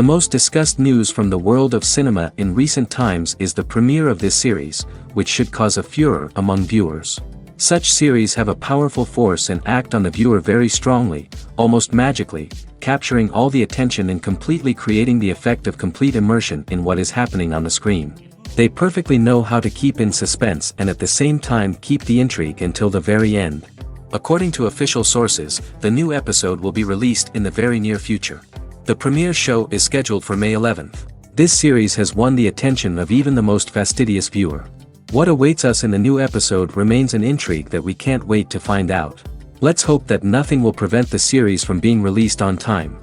most discussed news from the world of cinema in recent times is the premiere of this series, which should cause a furor among viewers. Such series have a powerful force and act on the viewer very strongly, almost magically, capturing all the attention and completely creating the effect of complete immersion in what is happening on the screen. They perfectly know how to keep in suspense and at the same time keep the intrigue until the very end. According to official sources, the new episode will be released in the very near future. The premiere show is scheduled for May 11th. This series has won the attention of even the most fastidious viewer. What awaits us in the new episode remains an intrigue that we can't wait to find out. Let's hope that nothing will prevent the series from being released on time.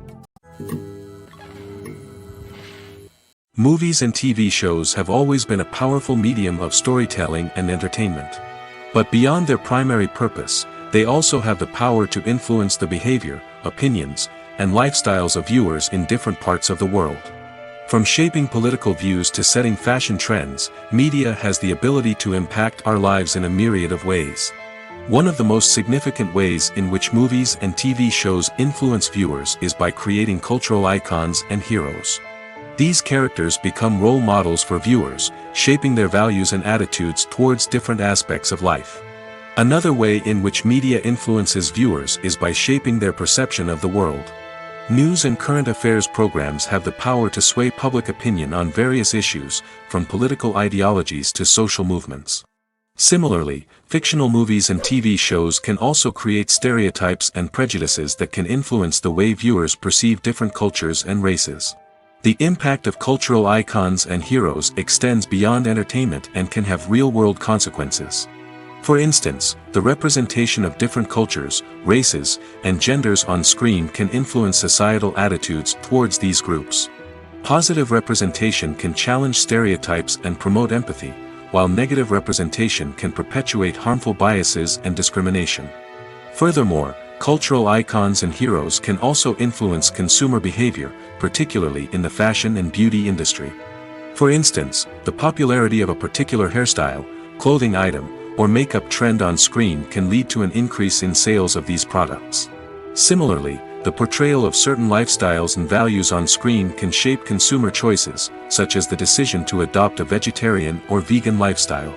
Movies and TV shows have always been a powerful medium of storytelling and entertainment. But beyond their primary purpose, they also have the power to influence the behavior, opinions, and lifestyles of viewers in different parts of the world. From shaping political views to setting fashion trends, media has the ability to impact our lives in a myriad of ways. One of the most significant ways in which movies and TV shows influence viewers is by creating cultural icons and heroes. These characters become role models for viewers, shaping their values and attitudes towards different aspects of life. Another way in which media influences viewers is by shaping their perception of the world. News and current affairs programs have the power to sway public opinion on various issues, from political ideologies to social movements. Similarly, fictional movies and TV shows can also create stereotypes and prejudices that can influence the way viewers perceive different cultures and races. The impact of cultural icons and heroes extends beyond entertainment and can have real-world consequences. For instance, the representation of different cultures, races, and genders on screen can influence societal attitudes towards these groups. Positive representation can challenge stereotypes and promote empathy, while negative representation can perpetuate harmful biases and discrimination. Furthermore, cultural icons and heroes can also influence consumer behavior, particularly in the fashion and beauty industry. For instance, the popularity of a particular hairstyle, clothing item, or makeup trend on screen can lead to an increase in sales of these products. Similarly, the portrayal of certain lifestyles and values on screen can shape consumer choices, such as the decision to adopt a vegetarian or vegan lifestyle.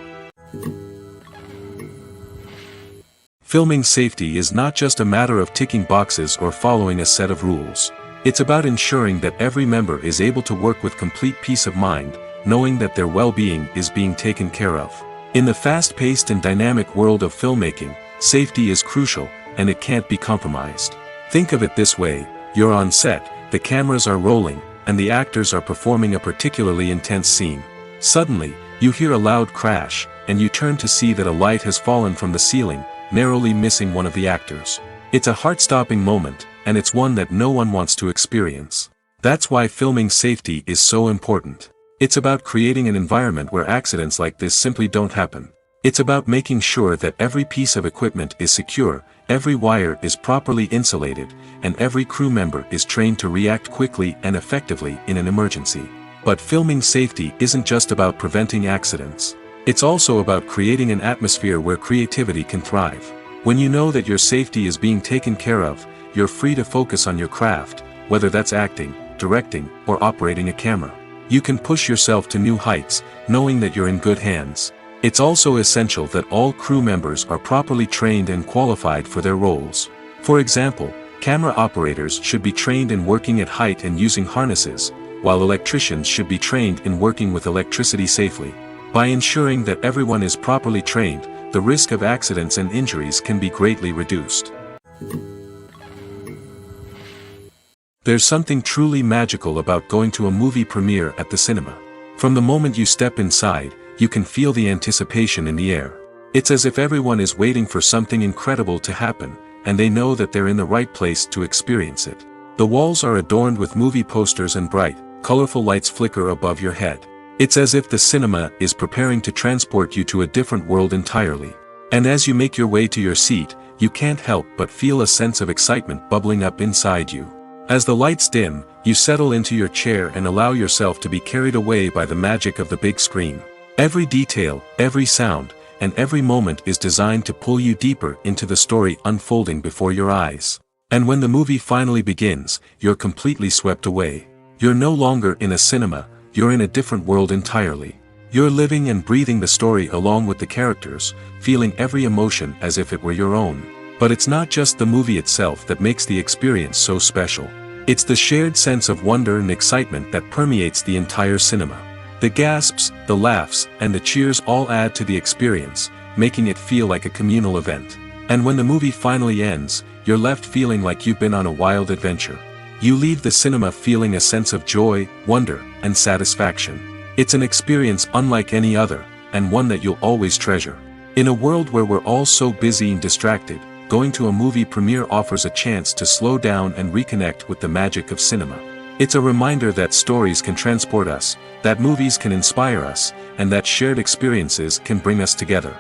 Filming safety is not just a matter of ticking boxes or following a set of rules. It's about ensuring that every member is able to work with complete peace of mind, knowing that their well-being is being taken care of. In the fast-paced and dynamic world of filmmaking, safety is crucial, and it can't be compromised. Think of it this way: you're on set, the cameras are rolling, and the actors are performing a particularly intense scene. Suddenly, you hear a loud crash, and you turn to see that a light has fallen from the ceiling, narrowly missing one of the actors. It's a heart-stopping moment, and it's one that no one wants to experience. That's why filming safety is so important. It's about creating an environment where accidents like this simply don't happen. It's about making sure that every piece of equipment is secure, every wire is properly insulated, and every crew member is trained to react quickly and effectively in an emergency. But filming safety isn't just about preventing accidents. It's also about creating an atmosphere where creativity can thrive. When you know that your safety is being taken care of, you're free to focus on your craft, whether that's acting, directing, or operating a camera. You can push yourself to new heights, knowing that you're in good hands. It's also essential that all crew members are properly trained and qualified for their roles. For example, camera operators should be trained in working at height and using harnesses, while electricians should be trained in working with electricity safely. By ensuring that everyone is properly trained, the risk of accidents and injuries can be greatly reduced. There's something truly magical about going to a movie premiere at the cinema. From the moment you step inside, you can feel the anticipation in the air. It's as if everyone is waiting for something incredible to happen, and they know that they're in the right place to experience it. The walls are adorned with movie posters and bright, colorful lights flicker above your head. It's as if the cinema is preparing to transport you to a different world entirely. And as you make your way to your seat, you can't help but feel a sense of excitement bubbling up inside you. As the lights dim, you settle into your chair and allow yourself to be carried away by the magic of the big screen. Every detail, every sound, and every moment is designed to pull you deeper into the story unfolding before your eyes. And when the movie finally begins, you're completely swept away. You're no longer in a cinema, you're in a different world entirely. You're living and breathing the story along with the characters, feeling every emotion as if it were your own. But it's not just the movie itself that makes the experience so special. It's the shared sense of wonder and excitement that permeates the entire cinema. The gasps, the laughs, and the cheers all add to the experience, making it feel like a communal event. And when the movie finally ends, you're left feeling like you've been on a wild adventure. You leave the cinema feeling a sense of joy, wonder, and satisfaction. It's an experience unlike any other, and one that you'll always treasure. In a world where we're all so busy and distracted, going to a movie premiere offers a chance to slow down and reconnect with the magic of cinema. It's a reminder that stories can transport us, that movies can inspire us, and that shared experiences can bring us together.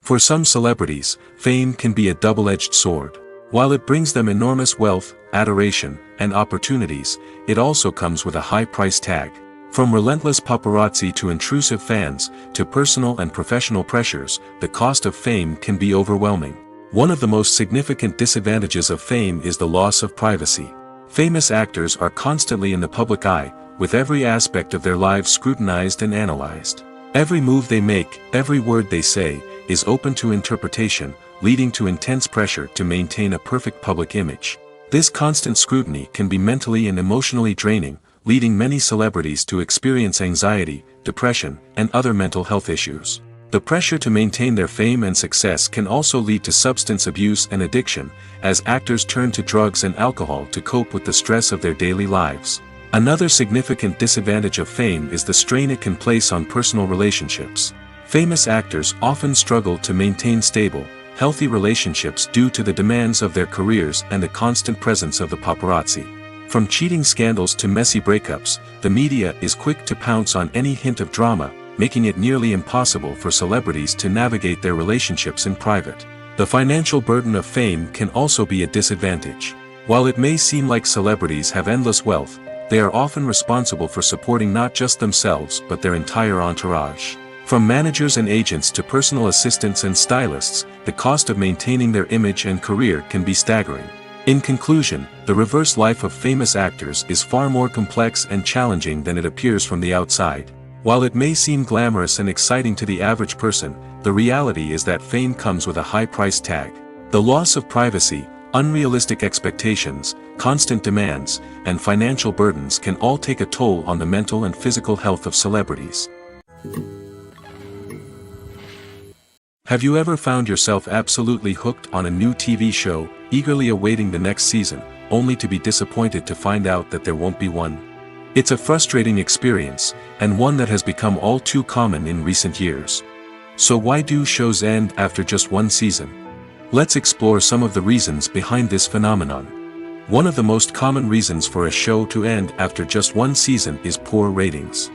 For some celebrities, fame can be a double-edged sword. While it brings them enormous wealth, adoration, and opportunities, it also comes with a high price tag. From relentless paparazzi to intrusive fans, to personal and professional pressures, the cost of fame can be overwhelming. One of the most significant disadvantages of fame is the loss of privacy. Famous actors are constantly in the public eye, with every aspect of their lives scrutinized and analyzed. Every move they make, every word they say, is open to interpretation, leading to intense pressure to maintain a perfect public image. This constant scrutiny can be mentally and emotionally draining, leading many celebrities to experience anxiety, depression, and other mental health issues. The pressure to maintain their fame and success can also lead to substance abuse and addiction, as actors turn to drugs and alcohol to cope with the stress of their daily lives. Another significant disadvantage of fame is the strain it can place on personal relationships. Famous actors often struggle to maintain stable, healthy relationships due to the demands of their careers and the constant presence of the paparazzi. From cheating scandals to messy breakups, the media is quick to pounce on any hint of drama, making it nearly impossible for celebrities to navigate their relationships in private. The financial burden of fame can also be a disadvantage. While it may seem like celebrities have endless wealth, they are often responsible for supporting not just themselves but their entire entourage. From managers and agents to personal assistants and stylists, the cost of maintaining their image and career can be staggering. In conclusion, the reverse life of famous actors is far more complex and challenging than it appears from the outside. While it may seem glamorous and exciting to the average person, the reality is that fame comes with a high price tag. The loss of privacy, unrealistic expectations, constant demands, and financial burdens can all take a toll on the mental and physical health of celebrities. Have you ever found yourself absolutely hooked on a new TV show, eagerly awaiting the next season, only to be disappointed to find out that there won't be one? It's a frustrating experience, and one that has become all too common in recent years. So why do shows end after just one season? Let's explore some of the reasons behind this phenomenon. One of the most common reasons for a show to end after just one season is poor ratings.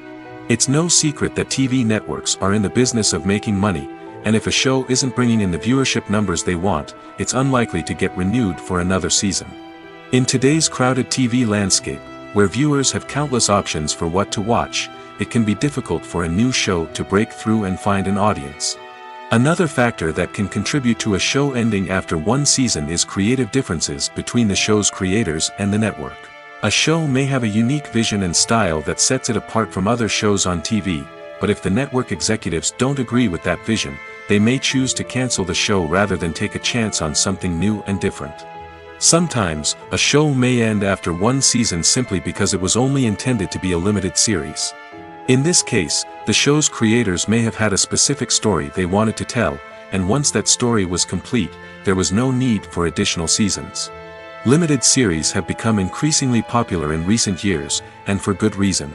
It's no secret that TV networks are in the business of making money, and if a show isn't bringing in the viewership numbers they want, it's unlikely to get renewed for another season. In today's crowded TV landscape, where viewers have countless options for what to watch, it can be difficult for a new show to break through and find an audience. Another factor that can contribute to a show ending after one season is creative differences between the show's creators and the network. A show may have a unique vision and style that sets it apart from other shows on TV, but if the network executives don't agree with that vision, they may choose to cancel the show rather than take a chance on something new and different. Sometimes, a show may end after one season simply because it was only intended to be a limited series. In this case, the show's creators may have had a specific story they wanted to tell, and once that story was complete, there was no need for additional seasons. Limited series have become increasingly popular in recent years, and for good reason.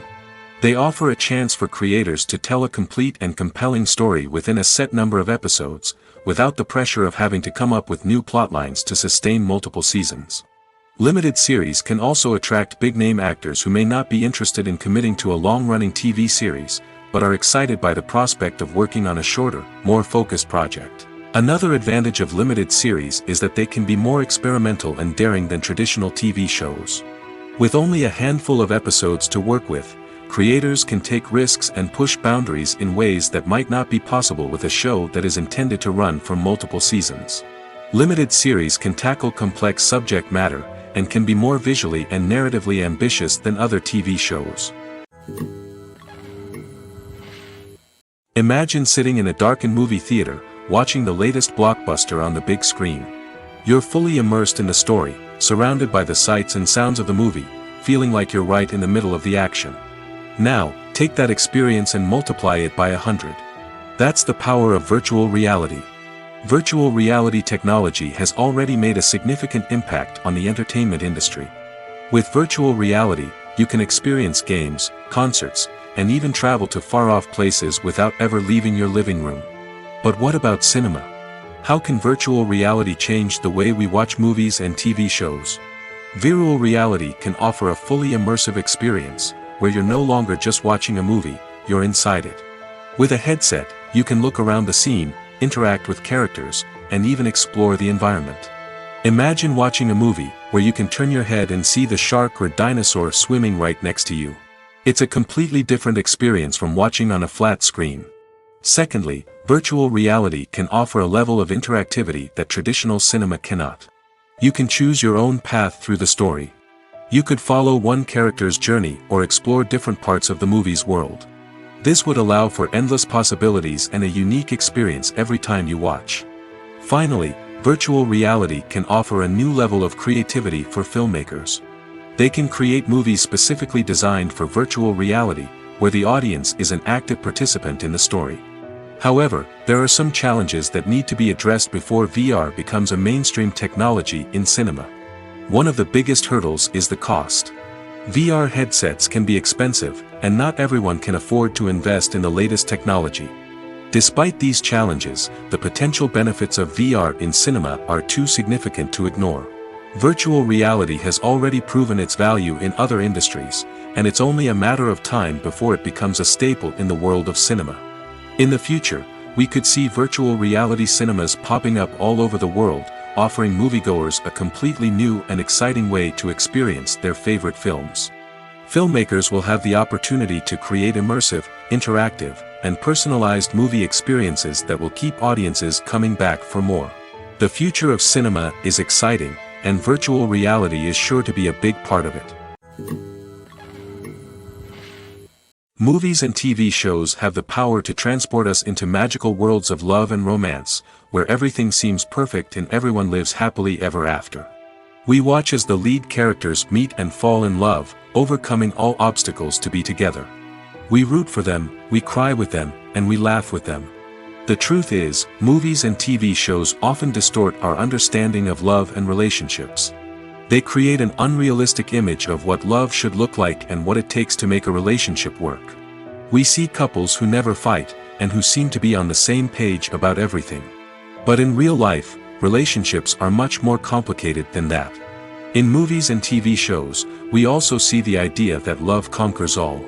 They offer a chance for creators to tell a complete and compelling story within a set number of episodes, without the pressure of having to come up with new plotlines to sustain multiple seasons. Limited series can also attract big-name actors who may not be interested in committing to a long-running TV series, but are excited by the prospect of working on a shorter, more focused project. Another advantage of limited series is that they can be more experimental and daring than traditional TV shows. With only a handful of episodes to work with, creators can take risks and push boundaries in ways that might not be possible with a show that is intended to run for multiple seasons. Limited series can tackle complex subject matter, and can be more visually and narratively ambitious than other TV shows. Imagine sitting in a darkened movie theater, watching the latest blockbuster on the big screen. You're fully immersed in the story, surrounded by the sights and sounds of the movie, feeling like you're right in the middle of the action. Now, take that experience and multiply it by 100. That's the power of virtual reality. Virtual reality technology has already made a significant impact on the entertainment industry. With virtual reality, you can experience games, concerts, and even travel to far-off places without ever leaving your living room. But what about cinema? How can virtual reality change the way we watch movies and TV shows? Virtual reality can offer a fully immersive experience, where you're no longer just watching a movie, you're inside it. With a headset, you can look around the scene, interact with characters, and even explore the environment. Imagine watching a movie where you can turn your head and see the shark or dinosaur swimming right next to you. It's a completely different experience from watching on a flat screen. Secondly, virtual reality can offer a level of interactivity that traditional cinema cannot. You can choose your own path through the story. You could follow one character's journey or explore different parts of the movie's world. This would allow for endless possibilities and a unique experience every time you watch. Finally, virtual reality can offer a new level of creativity for filmmakers. They can create movies specifically designed for virtual reality, where the audience is an active participant in the story. However, there are some challenges that need to be addressed before VR becomes a mainstream technology in cinema. One of the biggest hurdles is the cost. VR headsets can be expensive, and not everyone can afford to invest in the latest technology. Despite these challenges, the potential benefits of VR in cinema are too significant to ignore. Virtual reality has already proven its value in other industries, and it's only a matter of time before it becomes a staple in the world of cinema. In the future, we could see virtual reality cinemas popping up all over the world, offering moviegoers a completely new and exciting way to experience their favorite films. Filmmakers will have the opportunity to create immersive, interactive, and personalized movie experiences that will keep audiences coming back for more. The future of cinema is exciting, and virtual reality is sure to be a big part of it. Movies and TV shows have the power to transport us into magical worlds of love and romance, where everything seems perfect and everyone lives happily ever after. We watch as the lead characters meet and fall in love, overcoming all obstacles to be together. We root for them, we cry with them, and we laugh with them. The truth is, movies and TV shows often distort our understanding of love and relationships. They create an unrealistic image of what love should look like and what it takes to make a relationship work. We see couples who never fight, and who seem to be on the same page about everything. But in real life, relationships are much more complicated than that. In movies and TV shows, we also see the idea that love conquers all.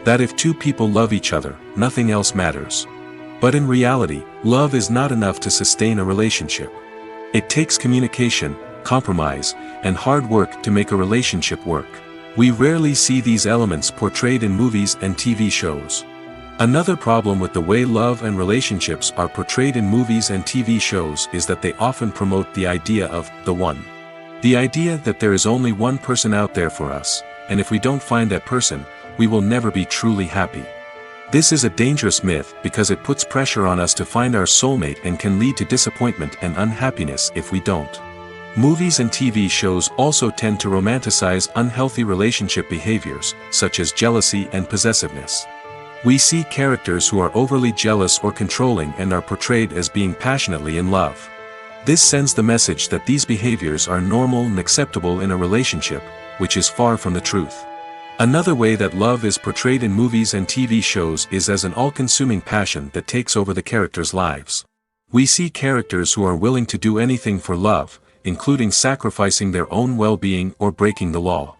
That if two people love each other, nothing else matters. But in reality, love is not enough to sustain a relationship. It takes communication, compromise, and hard work to make a relationship work. We rarely see these elements portrayed in movies and TV shows. Another problem with the way love and relationships are portrayed in movies and TV shows is that they often promote the idea of the one. The idea that there is only one person out there for us, and if we don't find that person, we will never be truly happy. This is a dangerous myth because it puts pressure on us to find our soulmate and can lead to disappointment and unhappiness if we don't. Movies and TV shows also tend to romanticize unhealthy relationship behaviors, such as jealousy and possessiveness. We see characters who are overly jealous or controlling and are portrayed as being passionately in love. This sends the message that these behaviors are normal and acceptable in a relationship, which is far from the truth. Another way that love is portrayed in movies and TV shows is as an all-consuming passion that takes over the characters' lives. We see characters who are willing to do anything for love, including sacrificing their own well-being or breaking the law.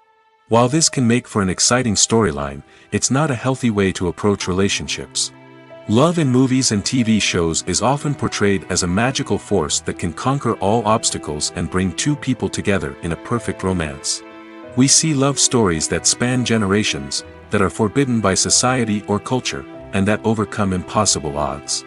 While this can make for an exciting storyline, it's not a healthy way to approach relationships. Love in movies and TV shows is often portrayed as a magical force that can conquer all obstacles and bring two people together in a perfect romance. We see love stories that span generations, that are forbidden by society or culture, and that overcome impossible odds.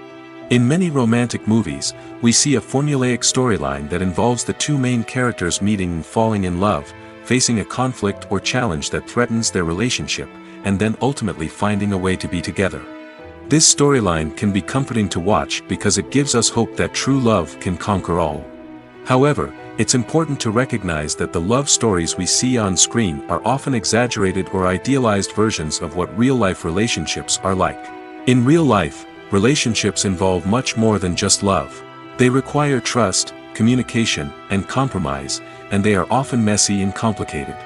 In many romantic movies, we see a formulaic storyline that involves the two main characters meeting and falling in love, facing a conflict or challenge that threatens their relationship, and then ultimately finding a way to be together. This storyline can be comforting to watch because it gives us hope that true love can conquer all. However, it's important to recognize that the love stories we see on screen are often exaggerated or idealized versions of what real-life relationships are like. In real life, relationships involve much more than just love. They require trust, communication, and compromise, and they are often messy and complicated.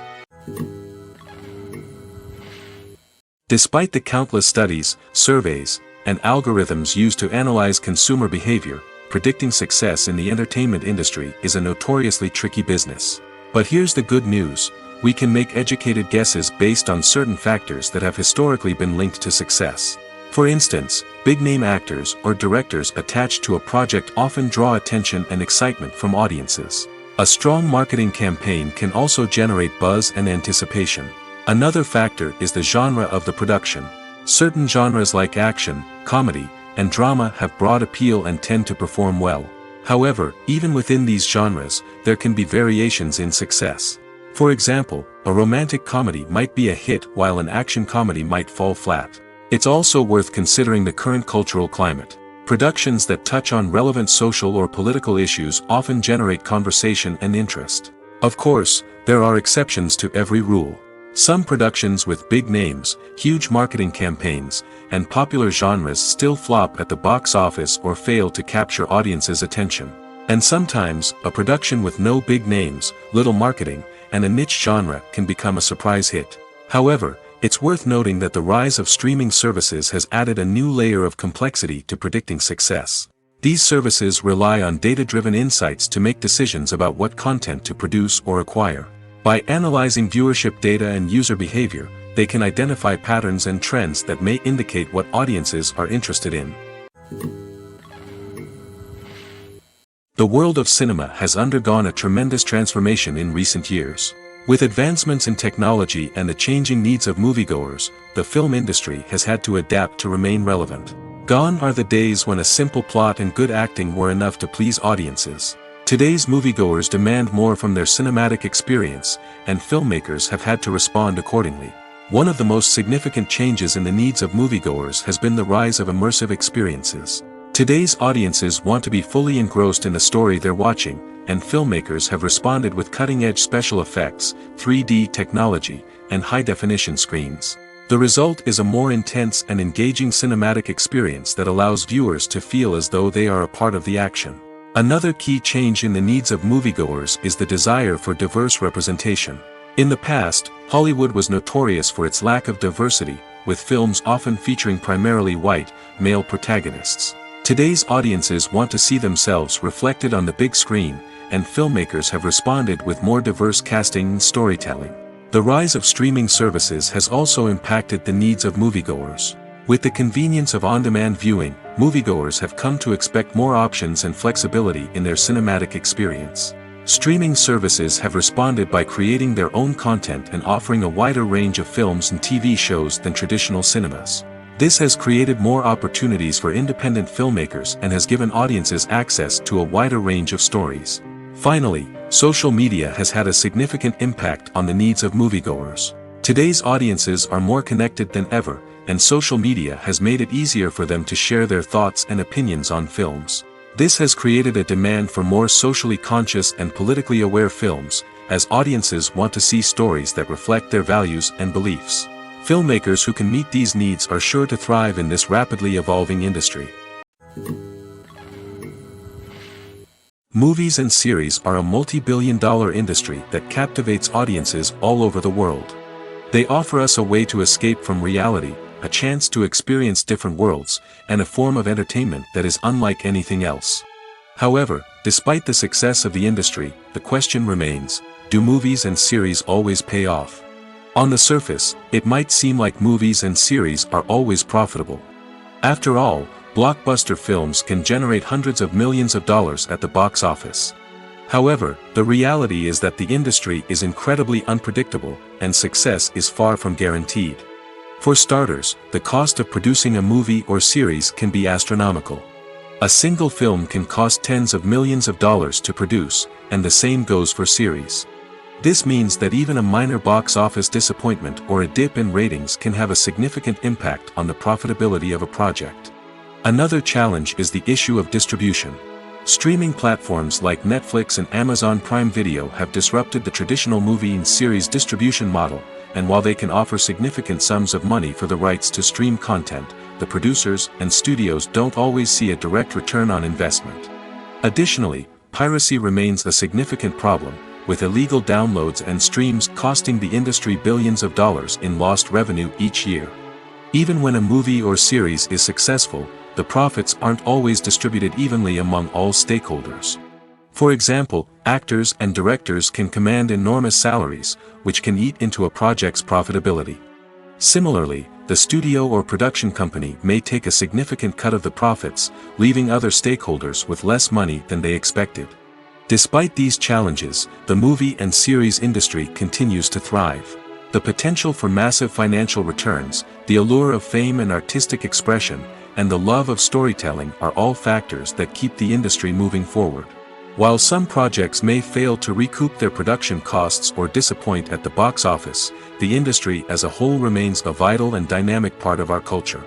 Despite the countless studies, surveys, and algorithms used to analyze consumer behavior, predicting success in the entertainment industry is a notoriously tricky business. But here's the good news: we can make educated guesses based on certain factors that have historically been linked to success. For instance, big-name actors or directors attached to a project often draw attention and excitement from audiences. A strong marketing campaign can also generate buzz and anticipation. Another factor is the genre of the production. Certain genres like action, comedy, and drama have broad appeal and tend to perform well. However, even within these genres, there can be variations in success. For example, a romantic comedy might be a hit while an action comedy might fall flat. It's also worth considering the current cultural climate. Productions that touch on relevant social or political issues often generate conversation and interest. Of course, there are exceptions to every rule. Some productions with big names, huge marketing campaigns, and popular genres still flop at the box office or fail to capture audiences' attention. And sometimes, a production with no big names, little marketing, and a niche genre can become a surprise hit. However, it's worth noting that the rise of streaming services has added a new layer of complexity to predicting success. These services rely on data-driven insights to make decisions about what content to produce or acquire. By analyzing viewership data and user behavior, they can identify patterns and trends that may indicate what audiences are interested in. The world of cinema has undergone a tremendous transformation in recent years. With advancements in technology and the changing needs of moviegoers, the film industry has had to adapt to remain relevant. Gone are the days when a simple plot and good acting were enough to please audiences. Today's moviegoers demand more from their cinematic experience, and filmmakers have had to respond accordingly. One of the most significant changes in the needs of moviegoers has been the rise of immersive experiences. Today's audiences want to be fully engrossed in the story they're watching, and filmmakers have responded with cutting-edge special effects, 3D technology, and high-definition screens. The result is a more intense and engaging cinematic experience that allows viewers to feel as though they are a part of the action. Another key change in the needs of moviegoers is the desire for diverse representation. In the past, Hollywood was notorious for its lack of diversity, with films often featuring primarily white, male protagonists. Today's audiences want to see themselves reflected on the big screen, and filmmakers have responded with more diverse casting and storytelling. The rise of streaming services has also impacted the needs of moviegoers. With the convenience of on-demand viewing, moviegoers have come to expect more options and flexibility in their cinematic experience. Streaming services have responded by creating their own content and offering a wider range of films and TV shows than traditional cinemas. This has created more opportunities for independent filmmakers and has given audiences access to a wider range of stories. Finally, social media has had a significant impact on the needs of moviegoers. Today's audiences are more connected than ever, and social media has made it easier for them to share their thoughts and opinions on films. This has created a demand for more socially conscious and politically aware films, as audiences want to see stories that reflect their values and beliefs. Filmmakers who can meet these needs are sure to thrive in this rapidly evolving industry. Movies and series are a multi-billion-dollar industry that captivates audiences all over the world. They offer us a way to escape from reality, a chance to experience different worlds, and a form of entertainment that is unlike anything else. However, despite the success of the industry, the question remains, do movies and series always pay off? On the surface, it might seem like movies and series are always profitable. After all, blockbuster films can generate hundreds of millions of dollars at the box office. However, the reality is that the industry is incredibly unpredictable, and success is far from guaranteed. For starters, the cost of producing a movie or series can be astronomical. A single film can cost tens of millions of dollars to produce, and the same goes for series. This means that even a minor box office disappointment or a dip in ratings can have a significant impact on the profitability of a project. Another challenge is the issue of distribution. Streaming platforms like Netflix and Amazon Prime Video have disrupted the traditional movie and series distribution model, and while they can offer significant sums of money for the rights to stream content, the producers and studios don't always see a direct return on investment. Additionally, piracy remains a significant problem, with illegal downloads and streams costing the industry billions of dollars in lost revenue each year. Even when a movie or series is successful, the profits aren't always distributed evenly among all stakeholders. For example, actors and directors can command enormous salaries, which can eat into a project's profitability. Similarly, the studio or production company may take a significant cut of the profits, leaving other stakeholders with less money than they expected. Despite these challenges, the movie and series industry continues to thrive. The potential for massive financial returns, the allure of fame and artistic expression, and the love of storytelling are all factors that keep the industry moving forward. While some projects may fail to recoup their production costs or disappoint at the box office, the industry as a whole remains a vital and dynamic part of our culture.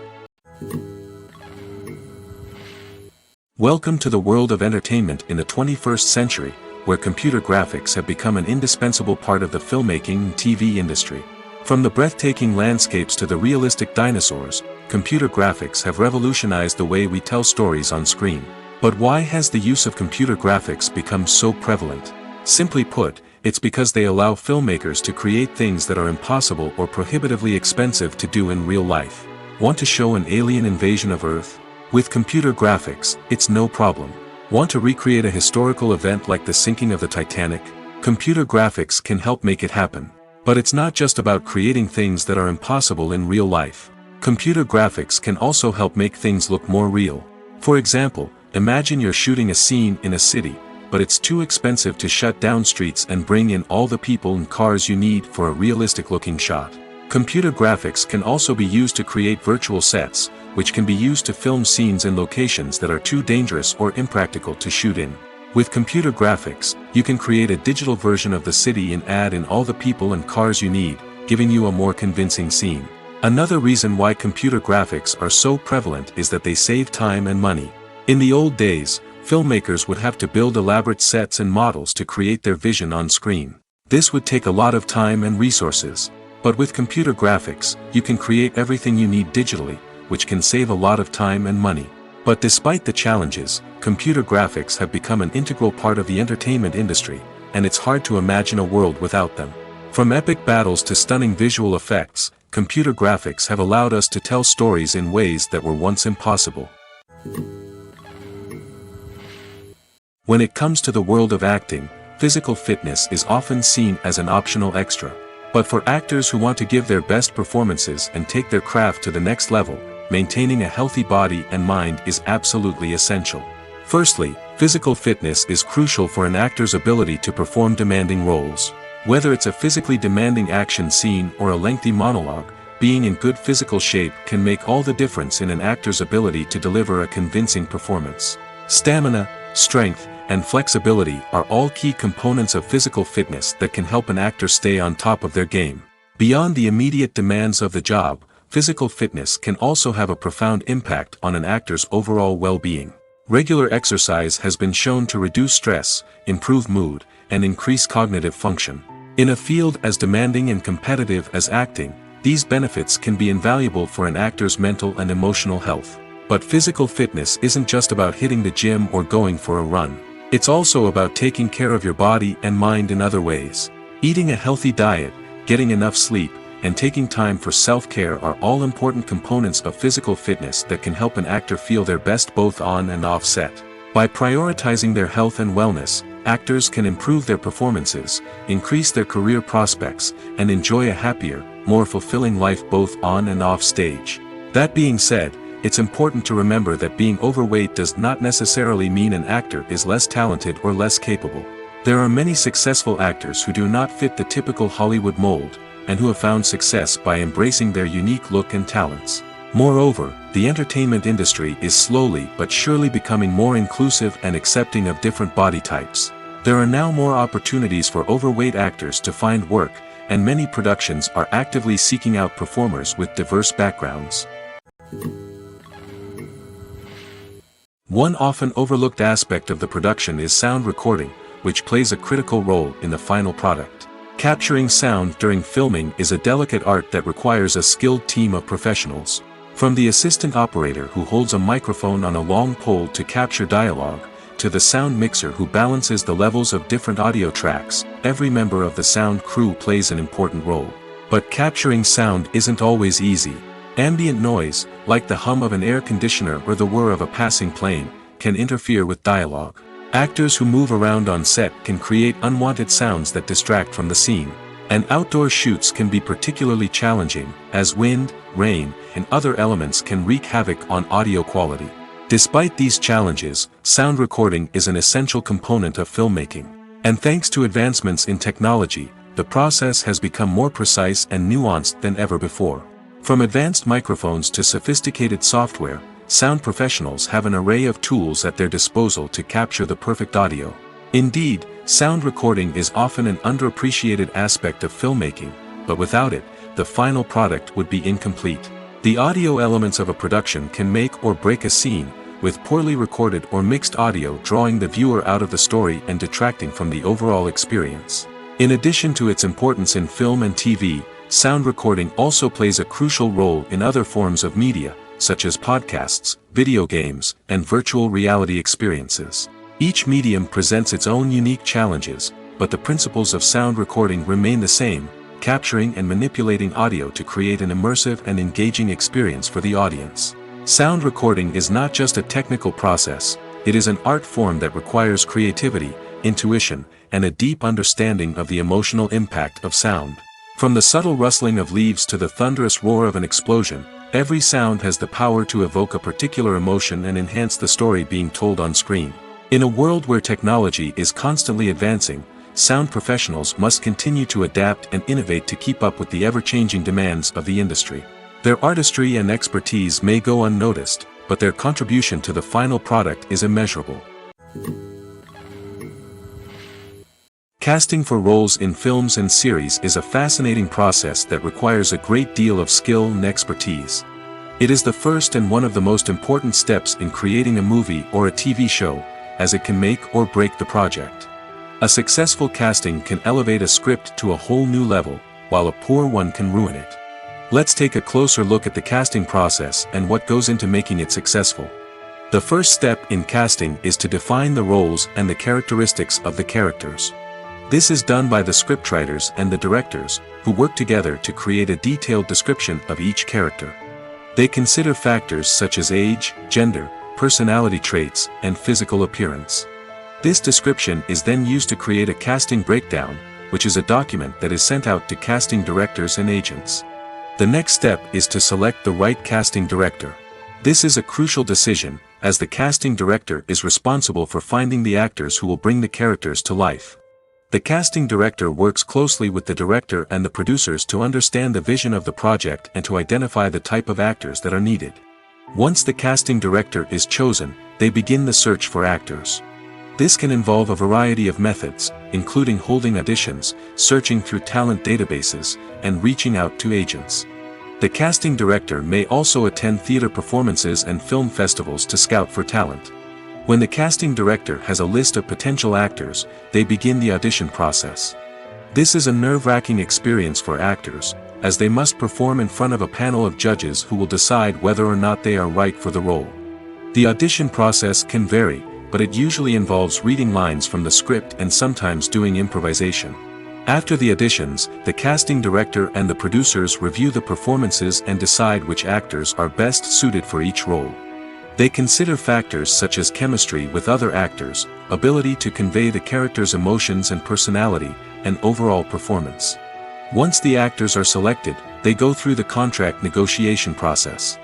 Welcome to the world of entertainment in the 21st century, where computer graphics have become an indispensable part of the filmmaking and TV industry. From the breathtaking landscapes to the realistic dinosaurs, computer graphics have revolutionized the way we tell stories on screen. But why has the use of computer graphics become so prevalent? Simply put, it's because they allow filmmakers to create things that are impossible or prohibitively expensive to do in real life. Want to show an alien invasion of Earth? With computer graphics, it's no problem. Want to recreate a historical event like the sinking of the Titanic? Computer graphics can help make it happen. But it's not just about creating things that are impossible in real life. Computer graphics can also help make things look more real. For example, imagine you're shooting a scene in a city, but it's too expensive to shut down streets and bring in all the people and cars you need for a realistic-looking shot. Computer graphics can also be used to create virtual sets, which can be used to film scenes in locations that are too dangerous or impractical to shoot in. With computer graphics, you can create a digital version of the city and add in all the people and cars you need, giving you a more convincing scene. Another reason why computer graphics are so prevalent is that they save time and money. In the old days, filmmakers would have to build elaborate sets and models to create their vision on screen. This would take a lot of time and resources. But with computer graphics, you can create everything you need digitally, which can save a lot of time and money. But despite the challenges, computer graphics have become an integral part of the entertainment industry, and it's hard to imagine a world without them. From epic battles to stunning visual effects, computer graphics have allowed us to tell stories in ways that were once impossible. When it comes to the world of acting, physical fitness is often seen as an optional extra. But for actors who want to give their best performances and take their craft to the next level, maintaining a healthy body and mind is absolutely essential. Firstly, physical fitness is crucial for an actor's ability to perform demanding roles. Whether it's a physically demanding action scene or a lengthy monologue, being in good physical shape can make all the difference in an actor's ability to deliver a convincing performance. Stamina, strength, and flexibility are all key components of physical fitness that can help an actor stay on top of their game. Beyond the immediate demands of the job, physical fitness can also have a profound impact on an actor's overall well-being. Regular exercise has been shown to reduce stress, improve mood, and increase cognitive function. In a field as demanding and competitive as acting, these benefits can be invaluable for an actor's mental and emotional health. But physical fitness isn't just about hitting the gym or going for a run. It's also about taking care of your body and mind in other ways. Eating a healthy diet, getting enough sleep, and taking time for self-care are all important components of physical fitness that can help an actor feel their best both on and off set. By prioritizing their health and wellness, actors can improve their performances, increase their career prospects, and enjoy a happier, more fulfilling life both on and off stage. That being said, it's important to remember that being overweight does not necessarily mean an actor is less talented or less capable. There are many successful actors who do not fit the typical Hollywood mold, and who have found success by embracing their unique look and talents. Moreover, the entertainment industry is slowly but surely becoming more inclusive and accepting of different body types. There are now more opportunities for overweight actors to find work, and many productions are actively seeking out performers with diverse backgrounds. One often overlooked aspect of the production is sound recording, which plays a critical role in the final product. Capturing sound during filming is a delicate art that requires a skilled team of professionals. From the assistant operator who holds a microphone on a long pole to capture dialogue, to the sound mixer who balances the levels of different audio tracks, every member of the sound crew plays an important role. But capturing sound isn't always easy. Ambient noise, like the hum of an air conditioner or the whir of a passing plane, can interfere with dialogue. Actors who move around on set can create unwanted sounds that distract from the scene. And outdoor shoots can be particularly challenging, as wind, rain, and other elements can wreak havoc on audio quality. Despite these challenges, sound recording is an essential component of filmmaking. And thanks to advancements in technology, the process has become more precise and nuanced than ever before. From advanced microphones to sophisticated software, sound professionals have an array of tools at their disposal to capture the perfect audio. Indeed, sound recording is often an underappreciated aspect of filmmaking, but without it, the final product would be incomplete. The audio elements of a production can make or break a scene, with poorly recorded or mixed audio drawing the viewer out of the story and detracting from the overall experience. In addition to its importance in film and TV, sound recording also plays a crucial role in other forms of media, such as podcasts, video games, and virtual reality experiences. Each medium presents its own unique challenges, but the principles of sound recording remain the same, capturing and manipulating audio to create an immersive and engaging experience for the audience. Sound recording is not just a technical process, it is an art form that requires creativity, intuition, and a deep understanding of the emotional impact of sound. From the subtle rustling of leaves to the thunderous roar of an explosion, every sound has the power to evoke a particular emotion and enhance the story being told on screen. In a world where technology is constantly advancing, sound professionals must continue to adapt and innovate to keep up with the ever-changing demands of the industry. Their artistry and expertise may go unnoticed, but their contribution to the final product is immeasurable. Casting for roles in films and series is a fascinating process that requires a great deal of skill and expertise. It is the first and one of the most important steps in creating a movie or a TV show, as it can make or break the project. A successful casting can elevate a script to a whole new level, while a poor one can ruin it. Let's take a closer look at the casting process and what goes into making it successful. The first step in casting is to define the roles and the characteristics of the characters. This is done by the scriptwriters and the directors, who work together to create a detailed description of each character. They consider factors such as age, gender, personality traits, and physical appearance. This description is then used to create a casting breakdown, which is a document that is sent out to casting directors and agents. The next step is to select the right casting director. This is a crucial decision, as the casting director is responsible for finding the actors who will bring the characters to life. The casting director works closely with the director and the producers to understand the vision of the project and to identify the type of actors that are needed. Once the casting director is chosen, they begin the search for actors. This can involve a variety of methods, including holding auditions, searching through talent databases, and reaching out to agents. The casting director may also attend theater performances and film festivals to scout for talent. When the casting director has a list of potential actors, they begin the audition process. This is a nerve-wracking experience for actors, as they must perform in front of a panel of judges who will decide whether or not they are right for the role. The audition process can vary, but it usually involves reading lines from the script and sometimes doing improvisation. After the auditions, the casting director and the producers review the performances and decide which actors are best suited for each role. They consider factors such as chemistry with other actors, ability to convey the character's emotions and personality, and overall performance. Once the actors are selected, they go through the contract negotiation process.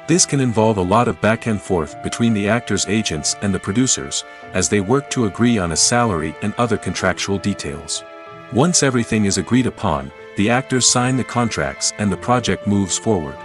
This can involve a lot of back and forth between the actors' agents and the producers, as they work to agree on a salary and other contractual details. Once everything is agreed upon, the actors sign the contracts and the project moves forward.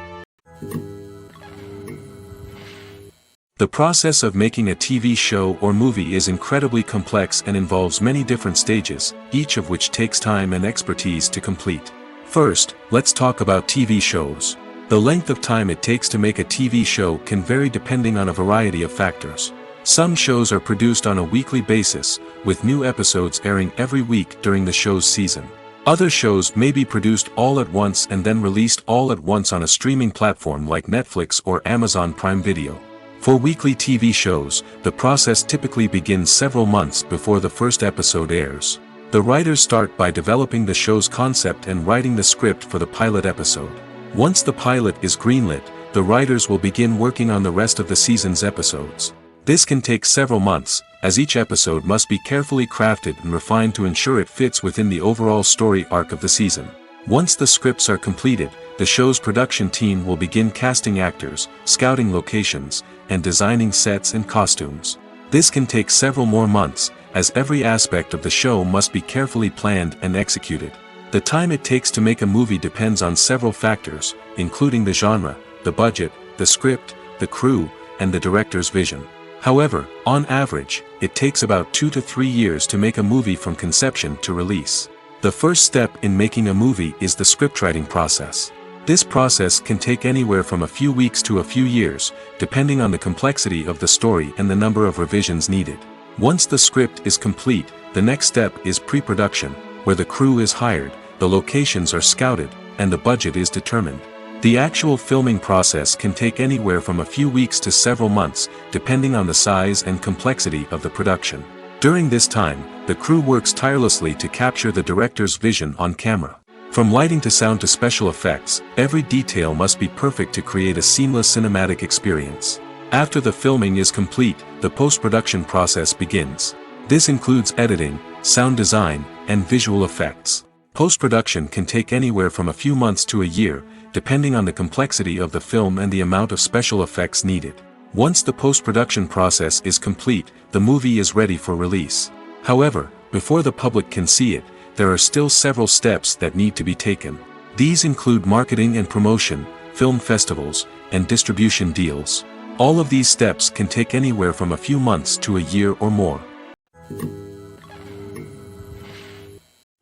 The process of making a TV show or movie is incredibly complex and involves many different stages, each of which takes time and expertise to complete. First, let's talk about TV shows. The length of time it takes to make a TV show can vary depending on a variety of factors. Some shows are produced on a weekly basis, with new episodes airing every week during the show's season. Other shows may be produced all at once and then released all at once on a streaming platform like Netflix or Amazon Prime Video. For weekly TV shows, the process typically begins several months before the first episode airs. The writers start by developing the show's concept and writing the script for the pilot episode. Once the pilot is greenlit, the writers will begin working on the rest of the season's episodes. This can take several months, as each episode must be carefully crafted and refined to ensure it fits within the overall story arc of the season. Once the scripts are completed, the show's production team will begin casting actors, scouting locations, and designing sets and costumes. This can take several more months, as every aspect of the show must be carefully planned and executed. The time it takes to make a movie depends on several factors, including the genre, the budget, the script, the crew, and the director's vision. However, on average, it takes about 2 to 3 years to make a movie from conception to release. The first step in making a movie is the scriptwriting process. This process can take anywhere from a few weeks to a few years, depending on the complexity of the story and the number of revisions needed. Once the script is complete, the next step is pre-production, where the crew is hired, the locations are scouted, and the budget is determined. The actual filming process can take anywhere from a few weeks to several months, depending on the size and complexity of the production. During this time, the crew works tirelessly to capture the director's vision on camera. From lighting to sound to special effects, every detail must be perfect to create a seamless cinematic experience. After the filming is complete, the post-production process begins. This includes editing, sound design, and visual effects. Post-production can take anywhere from a few months to a year, depending on the complexity of the film and the amount of special effects needed. Once the post-production process is complete, the movie is ready for release. However, before the public can see it, there are still several steps that need to be taken. These include marketing and promotion, film festivals, and distribution deals. All of these steps can take anywhere from a few months to a year or more.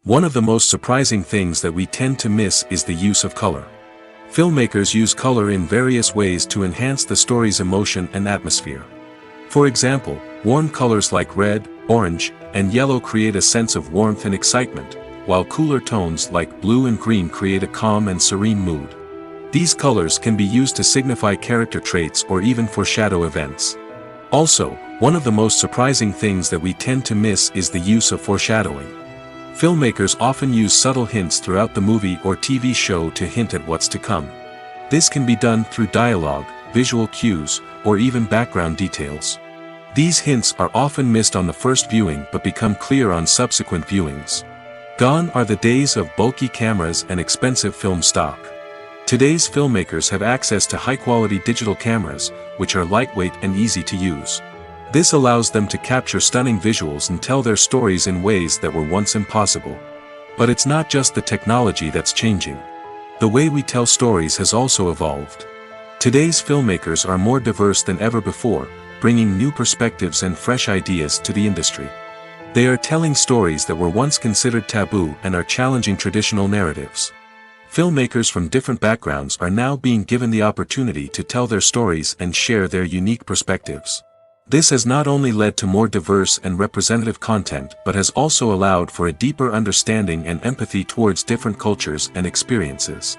One of the most surprising things that we tend to miss is the use of color. Filmmakers use color in various ways to enhance the story's emotion and atmosphere. For example, warm colors like red, orange, and yellow create a sense of warmth and excitement, while cooler tones like blue and green create a calm and serene mood. These colors can be used to signify character traits or even foreshadow events. Also, one of the most surprising things that we tend to miss is the use of foreshadowing. Filmmakers often use subtle hints throughout the movie or TV show to hint at what's to come. This can be done through dialogue, visual cues, or even background details. These hints are often missed on the first viewing but become clear on subsequent viewings. Gone are the days of bulky cameras and expensive film stock. Today's filmmakers have access to high-quality digital cameras, which are lightweight and easy to use. This allows them to capture stunning visuals and tell their stories in ways that were once impossible. But it's not just the technology that's changing. The way we tell stories has also evolved. Today's filmmakers are more diverse than ever before, bringing new perspectives and fresh ideas to the industry. They are telling stories that were once considered taboo and are challenging traditional narratives. Filmmakers from different backgrounds are now being given the opportunity to tell their stories and share their unique perspectives. This has not only led to more diverse and representative content but has also allowed for a deeper understanding and empathy towards different cultures and experiences.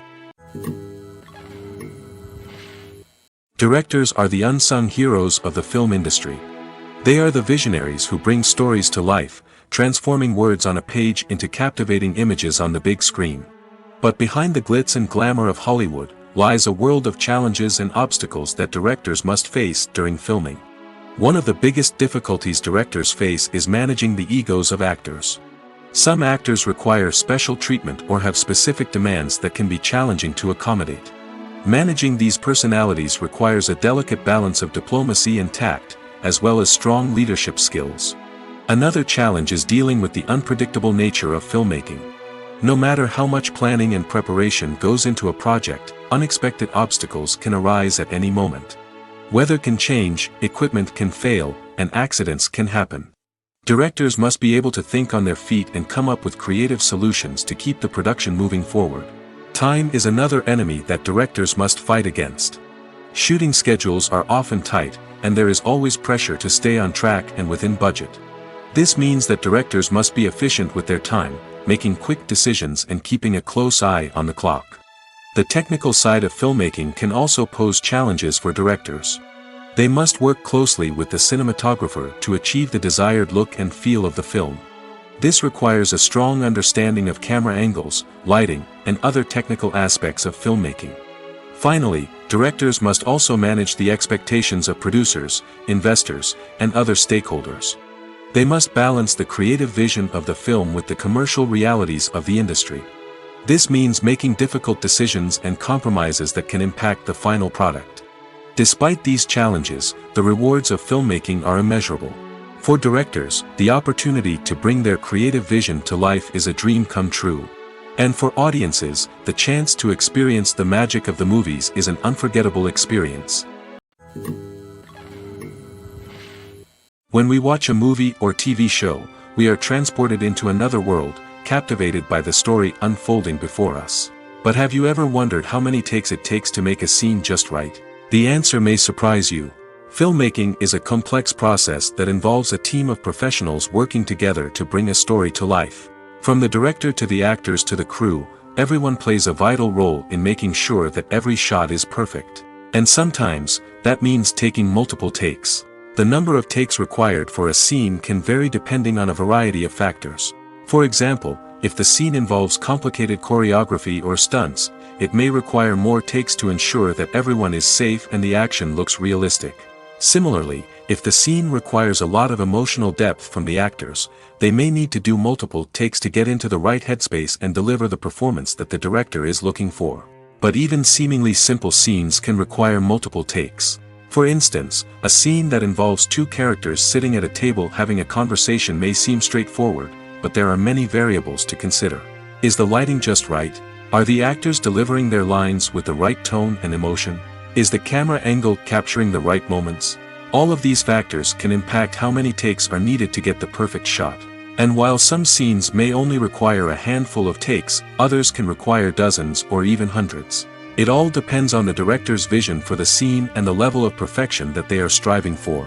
Directors are the unsung heroes of the film industry. They are the visionaries who bring stories to life, transforming words on a page into captivating images on the big screen. But behind the glitz and glamour of Hollywood lies a world of challenges and obstacles that directors must face during filming. One of the biggest difficulties directors face is managing the egos of actors. Some actors require special treatment or have specific demands that can be challenging to accommodate. Managing these personalities requires a delicate balance of diplomacy and tact, as well as strong leadership skills. Another challenge is dealing with the unpredictable nature of filmmaking. No matter how much planning and preparation goes into a project, unexpected obstacles can arise at any moment. Weather can change, equipment can fail, and accidents can happen. Directors must be able to think on their feet and come up with creative solutions to keep the production moving forward. Time is another enemy that directors must fight against. Shooting schedules are often tight, and there is always pressure to stay on track and within budget. This means that directors must be efficient with their time, making quick decisions and keeping a close eye on the clock. The technical side of filmmaking can also pose challenges for directors. They must work closely with the cinematographer to achieve the desired look and feel of the film. This requires a strong understanding of camera angles, lighting, and other technical aspects of filmmaking. Finally, directors must also manage the expectations of producers, investors, and other stakeholders. They must balance the creative vision of the film with the commercial realities of the industry. This means making difficult decisions and compromises that can impact the final product. Despite these challenges, the rewards of filmmaking are immeasurable. For directors, the opportunity to bring their creative vision to life is a dream come true. And for audiences, the chance to experience the magic of the movies is an unforgettable experience. When we watch a movie or TV show, we are transported into another world, captivated by the story unfolding before us. But have you ever wondered how many takes it takes to make a scene just right? The answer may surprise you. Filmmaking is a complex process that involves a team of professionals working together to bring a story to life. From the director to the actors to the crew, everyone plays a vital role in making sure that every shot is perfect. And sometimes, that means taking multiple takes. The number of takes required for a scene can vary depending on a variety of factors. For example, if the scene involves complicated choreography or stunts, it may require more takes to ensure that everyone is safe and the action looks realistic. Similarly, if the scene requires a lot of emotional depth from the actors, they may need to do multiple takes to get into the right headspace and deliver the performance that the director is looking for. But even seemingly simple scenes can require multiple takes. For instance, a scene that involves two characters sitting at a table having a conversation may seem straightforward, but there are many variables to consider. Is the lighting just right? Are the actors delivering their lines with the right tone and emotion? Is the camera angle capturing the right moments? All of these factors can impact how many takes are needed to get the perfect shot. And while some scenes may only require a handful of takes, others can require dozens or even hundreds. It all depends on the director's vision for the scene and the level of perfection that they are striving for.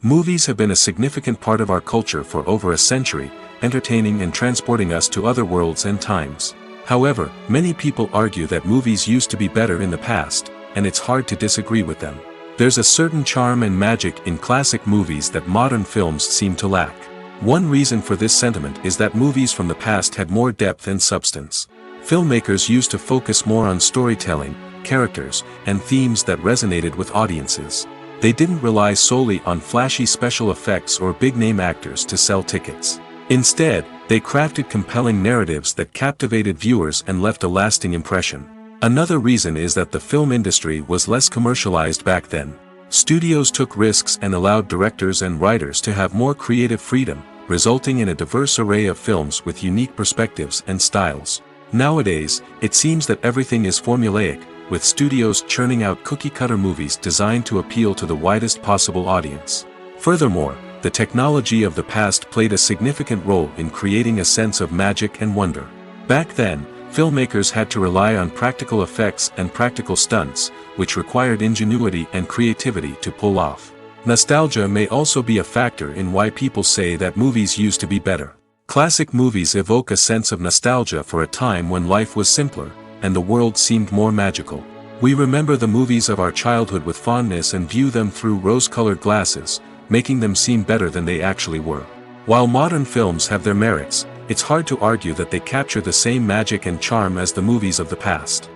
Movies have been a significant part of our culture for over a century, entertaining and transporting us to other worlds and times. However, many people argue that movies used to be better in the past, and it's hard to disagree with them. There's a certain charm and magic in classic movies that modern films seem to lack. One reason for this sentiment is that movies from the past had more depth and substance. Filmmakers used to focus more on storytelling, characters, and themes that resonated with audiences. They didn't rely solely on flashy special effects or big-name actors to sell tickets. Instead, they crafted compelling narratives that captivated viewers and left a lasting impression. Another reason is that the film industry was less commercialized back then. Studios took risks and allowed directors and writers to have more creative freedom, resulting in a diverse array of films with unique perspectives and styles. Nowadays, it seems that everything is formulaic, with studios churning out cookie-cutter movies designed to appeal to the widest possible audience. Furthermore, the technology of the past played a significant role in creating a sense of magic and wonder. Back then, filmmakers had to rely on practical effects and practical stunts, which required ingenuity and creativity to pull off. Nostalgia may also be a factor in why people say that movies used to be better. Classic movies evoke a sense of nostalgia for a time when life was simpler, and the world seemed more magical. We remember the movies of our childhood with fondness and view them through rose-colored glasses, making them seem better than they actually were. While modern films have their merits, it's hard to argue that they capture the same magic and charm as the movies of the past.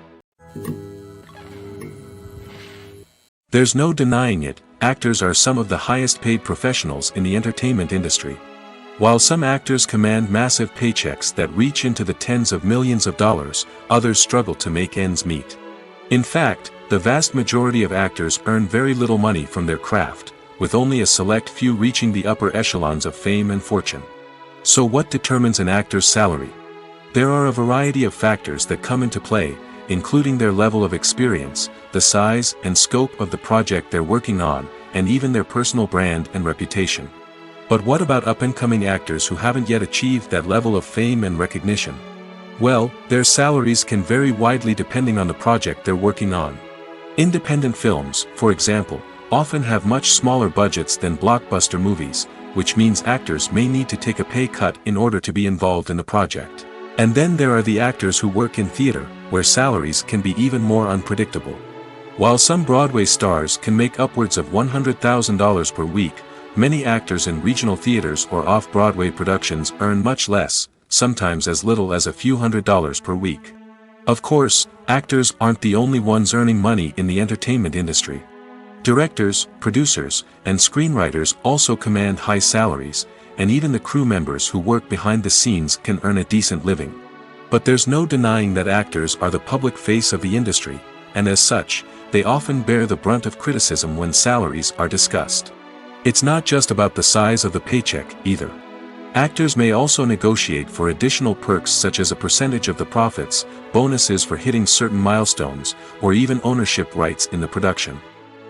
There's no denying it, actors are some of the highest-paid professionals in the entertainment industry. While some actors command massive paychecks that reach into the tens of millions of dollars, others struggle to make ends meet. In fact, the vast majority of actors earn very little money from their craft, with only a select few reaching the upper echelons of fame and fortune. So what determines an actor's salary? There are a variety of factors that come into play, including their level of experience, the size and scope of the project they're working on, and even their personal brand and reputation. But what about up-and-coming actors who haven't yet achieved that level of fame and recognition? Well, their salaries can vary widely depending on the project they're working on. Independent films, for example, often have much smaller budgets than blockbuster movies, which means actors may need to take a pay cut in order to be involved in the project. And then there are the actors who work in theater, where salaries can be even more unpredictable. While some Broadway stars can make upwards of $100,000 per week, many actors in regional theaters or off-Broadway productions earn much less, sometimes as little as a few $100s per week. Of course, actors aren't the only ones earning money in the entertainment industry. Directors, producers, and screenwriters also command high salaries, and even the crew members who work behind the scenes can earn a decent living. But there's no denying that actors are the public face of the industry, and as such, they often bear the brunt of criticism when salaries are discussed. It's not just about the size of the paycheck, either. Actors may also negotiate for additional perks such as a percentage of the profits, bonuses for hitting certain milestones, or even ownership rights in the production.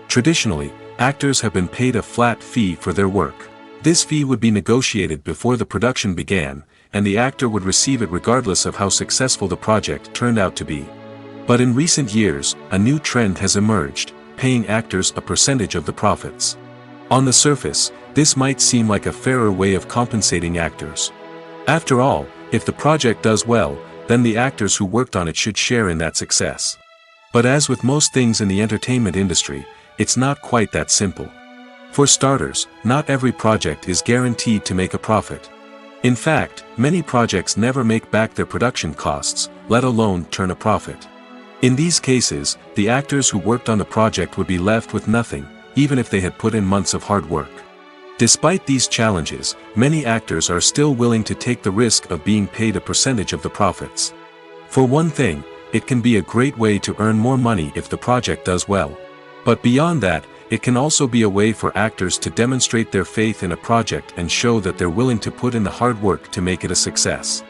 Traditionally, actors have been paid a flat fee for their work. This fee would be negotiated before the production began, and the actor would receive it regardless of how successful the project turned out to be. But in recent years, a new trend has emerged, paying actors a percentage of the profits. On the surface, this might seem like a fairer way of compensating actors. After all, if the project does well, then the actors who worked on it should share in that success. But as with most things in the entertainment industry, it's not quite that simple. For starters, not every project is guaranteed to make a profit. In fact, many projects never make back their production costs, let alone turn a profit. In these cases, the actors who worked on the project would be left with nothing, even if they had put in months of hard work. Despite these challenges, many actors are still willing to take the risk of being paid a percentage of the profits. For one thing, it can be a great way to earn more money if the project does well. But beyond that, it can also be a way for actors to demonstrate their faith in a project and show that they're willing to put in the hard work to make it a success.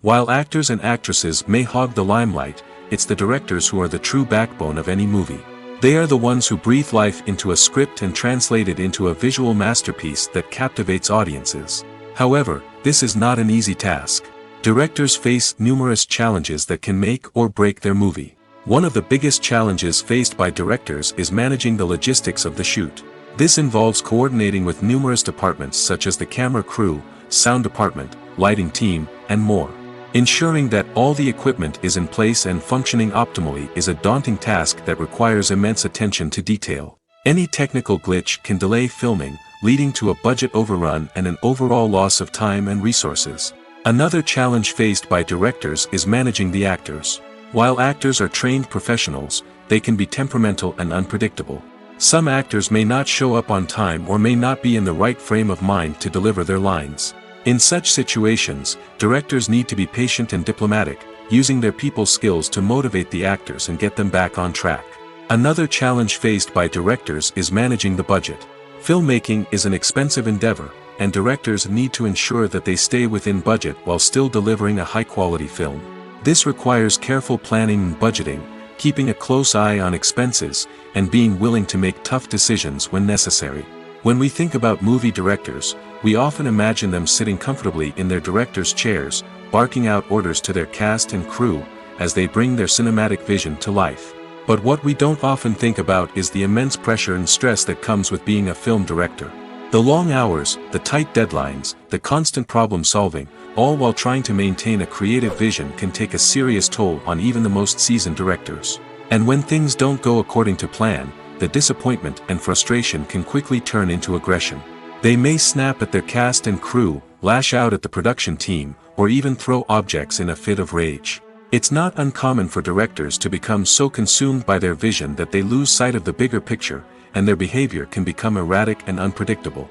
While actors and actresses may hog the limelight, it's the directors who are the true backbone of any movie. They are the ones who breathe life into a script and translate it into a visual masterpiece that captivates audiences. However, this is not an easy task. Directors face numerous challenges that can make or break their movie. One of the biggest challenges faced by directors is managing the logistics of the shoot. This involves coordinating with numerous departments such as the camera crew, sound department, lighting team, and more. Ensuring that all the equipment is in place and functioning optimally is a daunting task that requires immense attention to detail. Any technical glitch can delay filming, leading to a budget overrun and an overall loss of time and resources. Another challenge faced by directors is managing the actors. While actors are trained professionals, they can be temperamental and unpredictable. Some actors may not show up on time or may not be in the right frame of mind to deliver their lines. In such situations, directors need to be patient and diplomatic, using their people skills to motivate the actors and get them back on track. Another challenge faced by directors is managing the budget. Filmmaking is an expensive endeavor, and directors need to ensure that they stay within budget while still delivering a high-quality film. This requires careful planning and budgeting, keeping a close eye on expenses, and being willing to make tough decisions when necessary. When we think about movie directors, we often imagine them sitting comfortably in their director's chairs, barking out orders to their cast and crew, as they bring their cinematic vision to life. But what we don't often think about is the immense pressure and stress that comes with being a film director. The long hours, the tight deadlines, the constant problem solving, all while trying to maintain a creative vision can take a serious toll on even the most seasoned directors. And when things don't go according to plan, the disappointment and frustration can quickly turn into aggression. They may snap at their cast and crew, lash out at the production team, or even throw objects in a fit of rage. It's not uncommon for directors to become so consumed by their vision that they lose sight of the bigger picture, and their behavior can become erratic and unpredictable.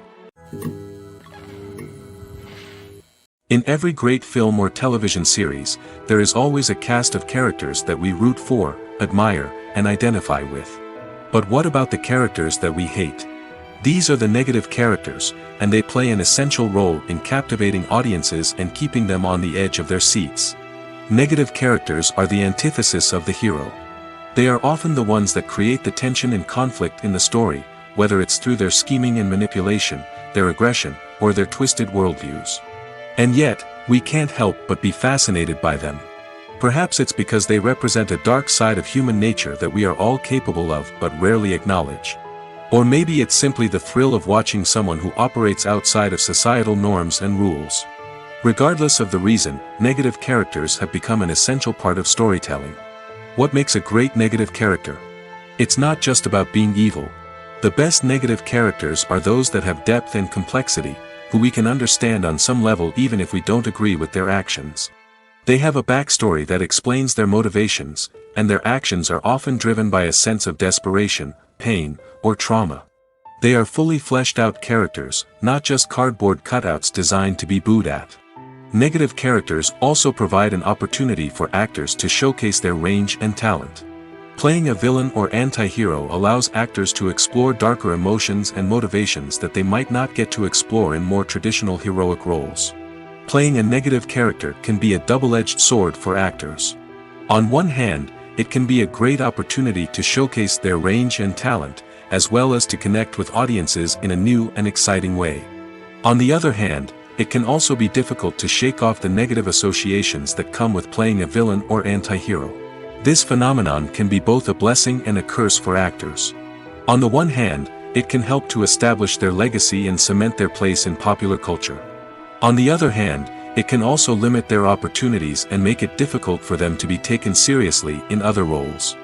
In every great film or television series, there is always a cast of characters that we root for, admire, and identify with. But what about the characters that we hate? These are the negative characters, and they play an essential role in captivating audiences and keeping them on the edge of their seats. Negative characters are the antithesis of the hero. They are often the ones that create the tension and conflict in the story, whether it's through their scheming and manipulation, their aggression, or their twisted worldviews. And yet, we can't help but be fascinated by them. Perhaps it's because they represent a dark side of human nature that we are all capable of but rarely acknowledge. Or maybe it's simply the thrill of watching someone who operates outside of societal norms and rules. Regardless of the reason, negative characters have become an essential part of storytelling. What makes a great negative character? It's not just about being evil. The best negative characters are those that have depth and complexity, who we can understand on some level even if we don't agree with their actions. They have a backstory that explains their motivations, and their actions are often driven by a sense of desperation, pain, or trauma. They are fully fleshed out characters, not just cardboard cutouts designed to be booed at. Negative characters also provide an opportunity for actors to showcase their range and talent. Playing a villain or anti-hero allows actors to explore darker emotions and motivations that they might not get to explore in more traditional heroic roles. Playing a negative character can be a double-edged sword for actors. On one hand, it can be a great opportunity to showcase their range and talent, as well as to connect with audiences in a new and exciting way. On the other hand, it can also be difficult to shake off the negative associations that come with playing a villain or anti-hero. This phenomenon can be both a blessing and a curse for actors. On the one hand, it can help to establish their legacy and cement their place in popular culture. On the other hand, it can also limit their opportunities and make it difficult for them to be taken seriously in other roles.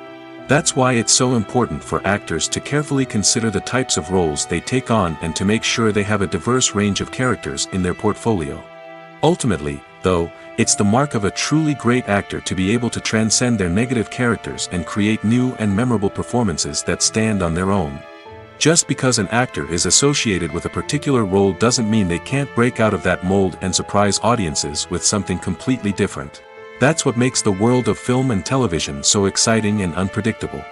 That's why it's so important for actors to carefully consider the types of roles they take on and to make sure they have a diverse range of characters in their portfolio. Ultimately, though, it's the mark of a truly great actor to be able to transcend their negative characters and create new and memorable performances that stand on their own. Just because an actor is associated with a particular role doesn't mean they can't break out of that mold and surprise audiences with something completely different. That's what makes the world of film and television so exciting and unpredictable.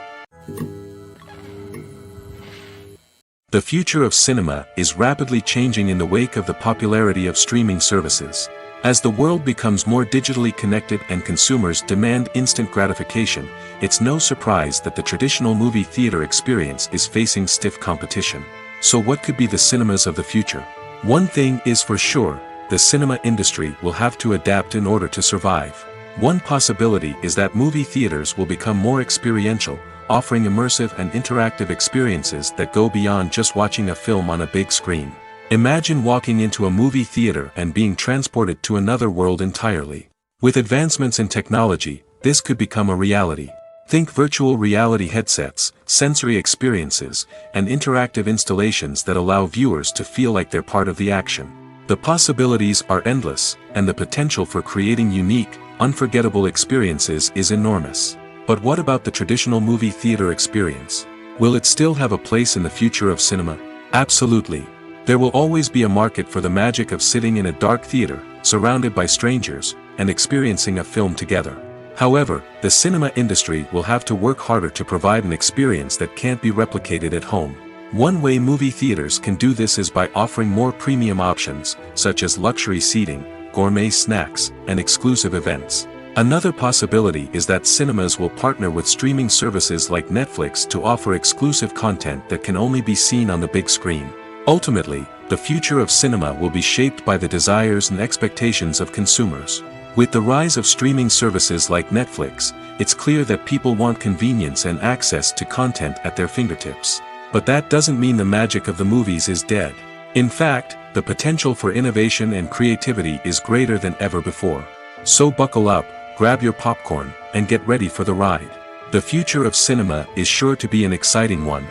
The future of cinema is rapidly changing in the wake of the popularity of streaming services. As the world becomes more digitally connected and consumers demand instant gratification, it's no surprise that the traditional movie theater experience is facing stiff competition. So what could be the cinemas of the future? One thing is for sure, the cinema industry will have to adapt in order to survive. One possibility is that movie theaters will become more experiential, offering immersive and interactive experiences that go beyond just watching a film on a big screen. Imagine walking into a movie theater and being transported to another world entirely. With advancements in technology, this could become a reality. Think virtual reality headsets, sensory experiences, and interactive installations that allow viewers to feel like they're part of the action. The possibilities are endless, and the potential for creating unique, unforgettable experiences is enormous. But what about the traditional movie theater experience? Will it still have a place in the future of cinema? Absolutely. There will always be a market for the magic of sitting in a dark theater, surrounded by strangers, and experiencing a film together. However, the cinema industry will have to work harder to provide an experience that can't be replicated at home. One way movie theaters can do this is by offering more premium options, such as luxury seating, gourmet snacks, and exclusive events. Another possibility is that cinemas will partner with streaming services like Netflix to offer exclusive content that can only be seen on the big screen. Ultimately, the future of cinema will be shaped by the desires and expectations of consumers. With the rise of streaming services like Netflix, it's clear that people want convenience and access to content at their fingertips. But that doesn't mean the magic of the movies is dead. In fact, the potential for innovation and creativity is greater than ever before. So buckle up, grab your popcorn, and get ready for the ride. The future of cinema is sure to be an exciting one.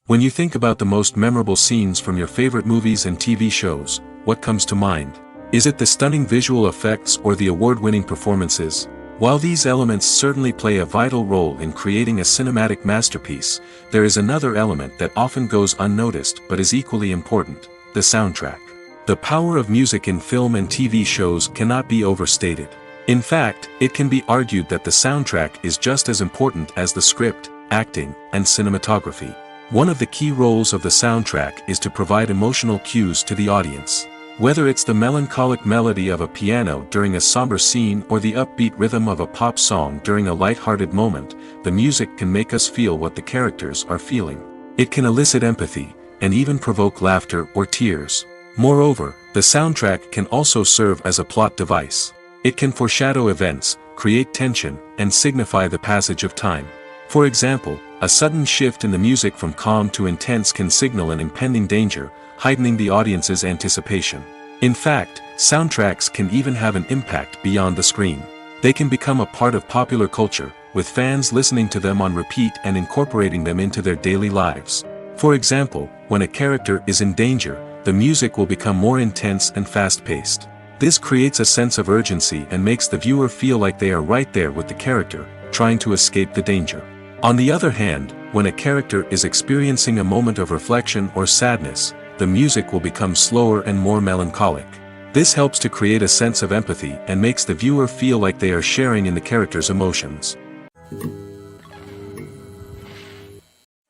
When you think about the most memorable scenes from your favorite movies and TV shows, what comes to mind? Is it the stunning visual effects or the award-winning performances? While these elements certainly play a vital role in creating a cinematic masterpiece, there is another element that often goes unnoticed but is equally important: the soundtrack. The power of music in film and TV shows cannot be overstated. In fact, it can be argued that the soundtrack is just as important as the script, acting, and cinematography. One of the key roles of the soundtrack is to provide emotional cues to the audience. Whether it's the melancholic melody of a piano during a somber scene or the upbeat rhythm of a pop song during a light-hearted moment, the music can make us feel what the characters are feeling. It can elicit empathy, and even provoke laughter or tears. Moreover, the soundtrack can also serve as a plot device. It can foreshadow events, create tension, and signify the passage of time. For example, a sudden shift in the music from calm to intense can signal an impending danger, heightening the audience's anticipation. In fact, soundtracks can even have an impact beyond the screen. They can become a part of popular culture, with fans listening to them on repeat and incorporating them into their daily lives. For example, when a character is in danger, the music will become more intense and fast-paced. This creates a sense of urgency and makes the viewer feel like they are right there with the character, trying to escape the danger. On the other hand, when a character is experiencing a moment of reflection or sadness, the music will become slower and more melancholic. This helps to create a sense of empathy and makes the viewer feel like they are sharing in the character's emotions.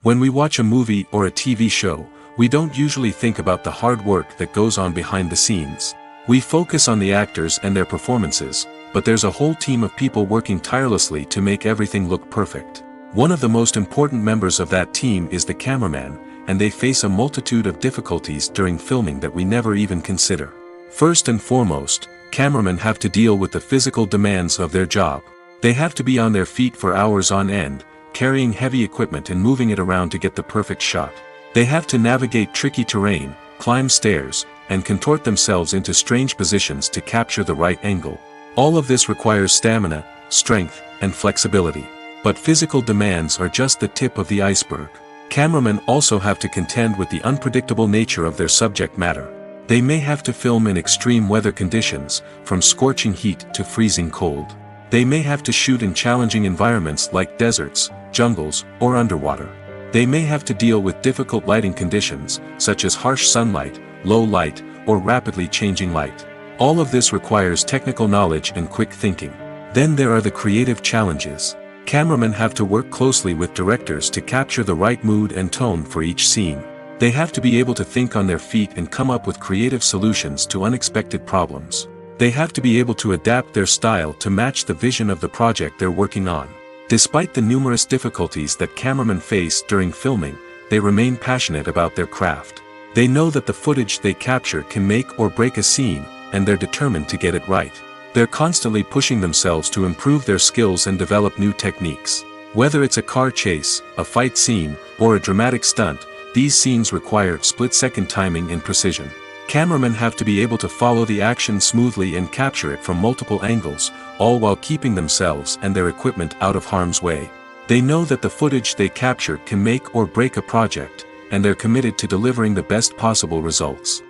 When we watch a movie or a TV show, we don't usually think about the hard work that goes on behind the scenes. We focus on the actors and their performances, but there's a whole team of people working tirelessly to make everything look perfect. One of the most important members of that team is the cameraman, and they face a multitude of difficulties during filming that we never even consider. First and foremost, cameramen have to deal with the physical demands of their job. They have to be on their feet for hours on end, carrying heavy equipment and moving it around to get the perfect shot. They have to navigate tricky terrain, climb stairs, and contort themselves into strange positions to capture the right angle. All of this requires stamina, strength, and flexibility. But physical demands are just the tip of the iceberg. Cameramen also have to contend with the unpredictable nature of their subject matter. They may have to film in extreme weather conditions, from scorching heat to freezing cold. They may have to shoot in challenging environments like deserts, jungles, or underwater. They may have to deal with difficult lighting conditions, such as harsh sunlight, low light, or rapidly changing light. All of this requires technical knowledge and quick thinking. Then there are the creative challenges. Cameramen have to work closely with directors to capture the right mood and tone for each scene. They have to be able to think on their feet and come up with creative solutions to unexpected problems. They have to be able to adapt their style to match the vision of the project they're working on. Despite the numerous difficulties that cameramen face during filming, they remain passionate about their craft. They know that the footage they capture can make or break a scene, and they're determined to get it right. They're constantly pushing themselves to improve their skills and develop new techniques. Whether it's a car chase, a fight scene, or a dramatic stunt, these scenes require split-second timing and precision. Cameramen have to be able to follow the action smoothly and capture it from multiple angles, all while keeping themselves and their equipment out of harm's way. They know that the footage they capture can make or break a project, and they're committed to delivering the best possible results.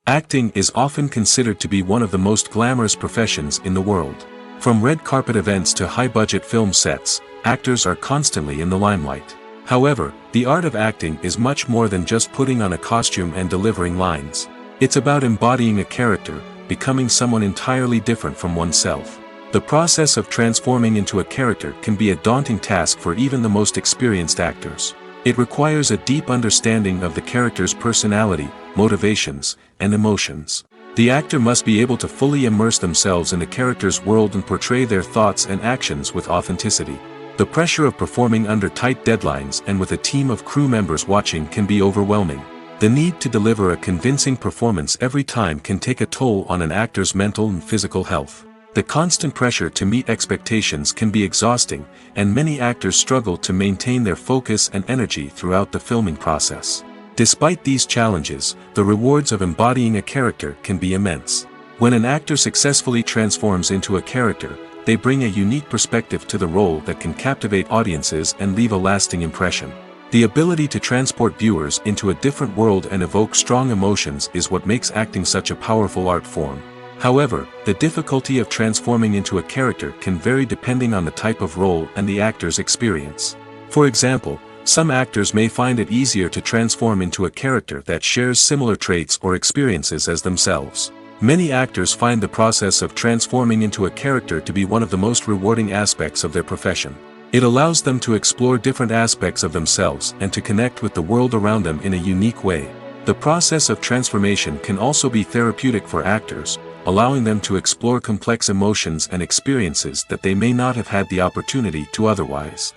Acting is often considered to be one of the most glamorous professions in the world. From red carpet events to high-budget film sets, actors are constantly in the limelight. However, the art of acting is much more than just putting on a costume and delivering lines. It's about embodying a character, becoming someone entirely different from oneself. The process of transforming into a character can be a daunting task for even the most experienced actors. It requires a deep understanding of the character's personality, motivations, and emotions. The actor must be able to fully immerse themselves in the character's world and portray their thoughts and actions with authenticity. The pressure of performing under tight deadlines and with a team of crew members watching can be overwhelming. The need to deliver a convincing performance every time can take a toll on an actor's mental and physical health. The constant pressure to meet expectations can be exhausting, and many actors struggle to maintain their focus and energy throughout the filming process. Despite these challenges, the rewards of embodying a character can be immense. When an actor successfully transforms into a character, they bring a unique perspective to the role that can captivate audiences and leave a lasting impression. The ability to transport viewers into a different world and evoke strong emotions is what makes acting such a powerful art form. However, the difficulty of transforming into a character can vary depending on the type of role and the actor's experience. For example, some actors may find it easier to transform into a character that shares similar traits or experiences as themselves. Many actors find the process of transforming into a character to be one of the most rewarding aspects of their profession. It allows them to explore different aspects of themselves and to connect with the world around them in a unique way. The process of transformation can also be therapeutic for actors, allowing them to explore complex emotions and experiences that they may not have had the opportunity to otherwise.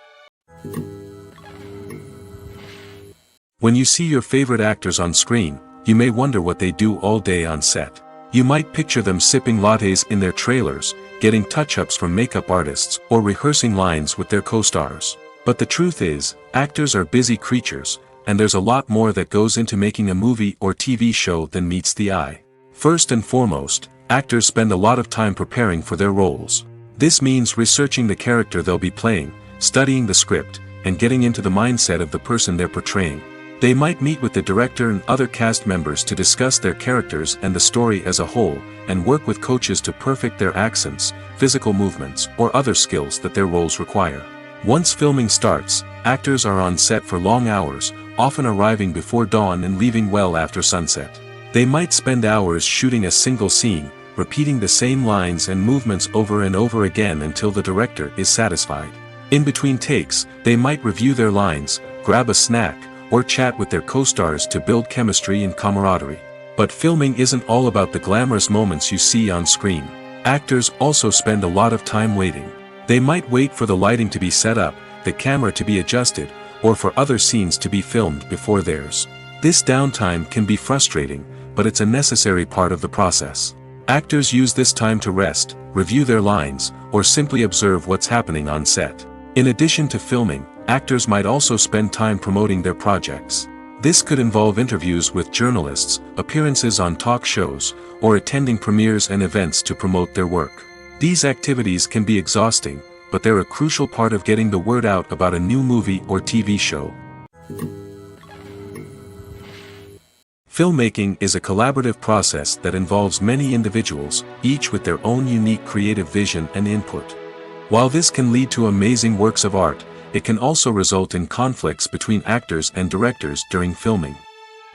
When you see your favorite actors on screen, you may wonder what they do all day on set. You might picture them sipping lattes in their trailers, getting touch-ups from makeup artists, or rehearsing lines with their co-stars. But the truth is, actors are busy creatures, and there's a lot more that goes into making a movie or TV show than meets the eye. First and foremost, actors spend a lot of time preparing for their roles. This means researching the character they'll be playing, studying the script, and getting into the mindset of the person they're portraying. They might meet with the director and other cast members to discuss their characters and the story as a whole, and work with coaches to perfect their accents, physical movements, or other skills that their roles require. Once filming starts, actors are on set for long hours, often arriving before dawn and leaving well after sunset. They might spend hours shooting a single scene, repeating the same lines and movements over and over again until the director is satisfied. In between takes, they might review their lines, grab a snack, or chat with their co-stars to build chemistry and camaraderie. But filming isn't all about the glamorous moments you see on screen. Actors also spend a lot of time waiting. They might wait for the lighting to be set up, the camera to be adjusted, or for other scenes to be filmed before theirs. This downtime can be frustrating, but it's a necessary part of the process. Actors use this time to rest, review their lines, or simply observe what's happening on set. In addition to filming, actors might also spend time promoting their projects. This could involve interviews with journalists, appearances on talk shows, or attending premieres and events to promote their work. These activities can be exhausting, but they're a crucial part of getting the word out about a new movie or TV show. Filmmaking is a collaborative process that involves many individuals, each with their own unique creative vision and input. While this can lead to amazing works of art, it can also result in conflicts between actors and directors during filming.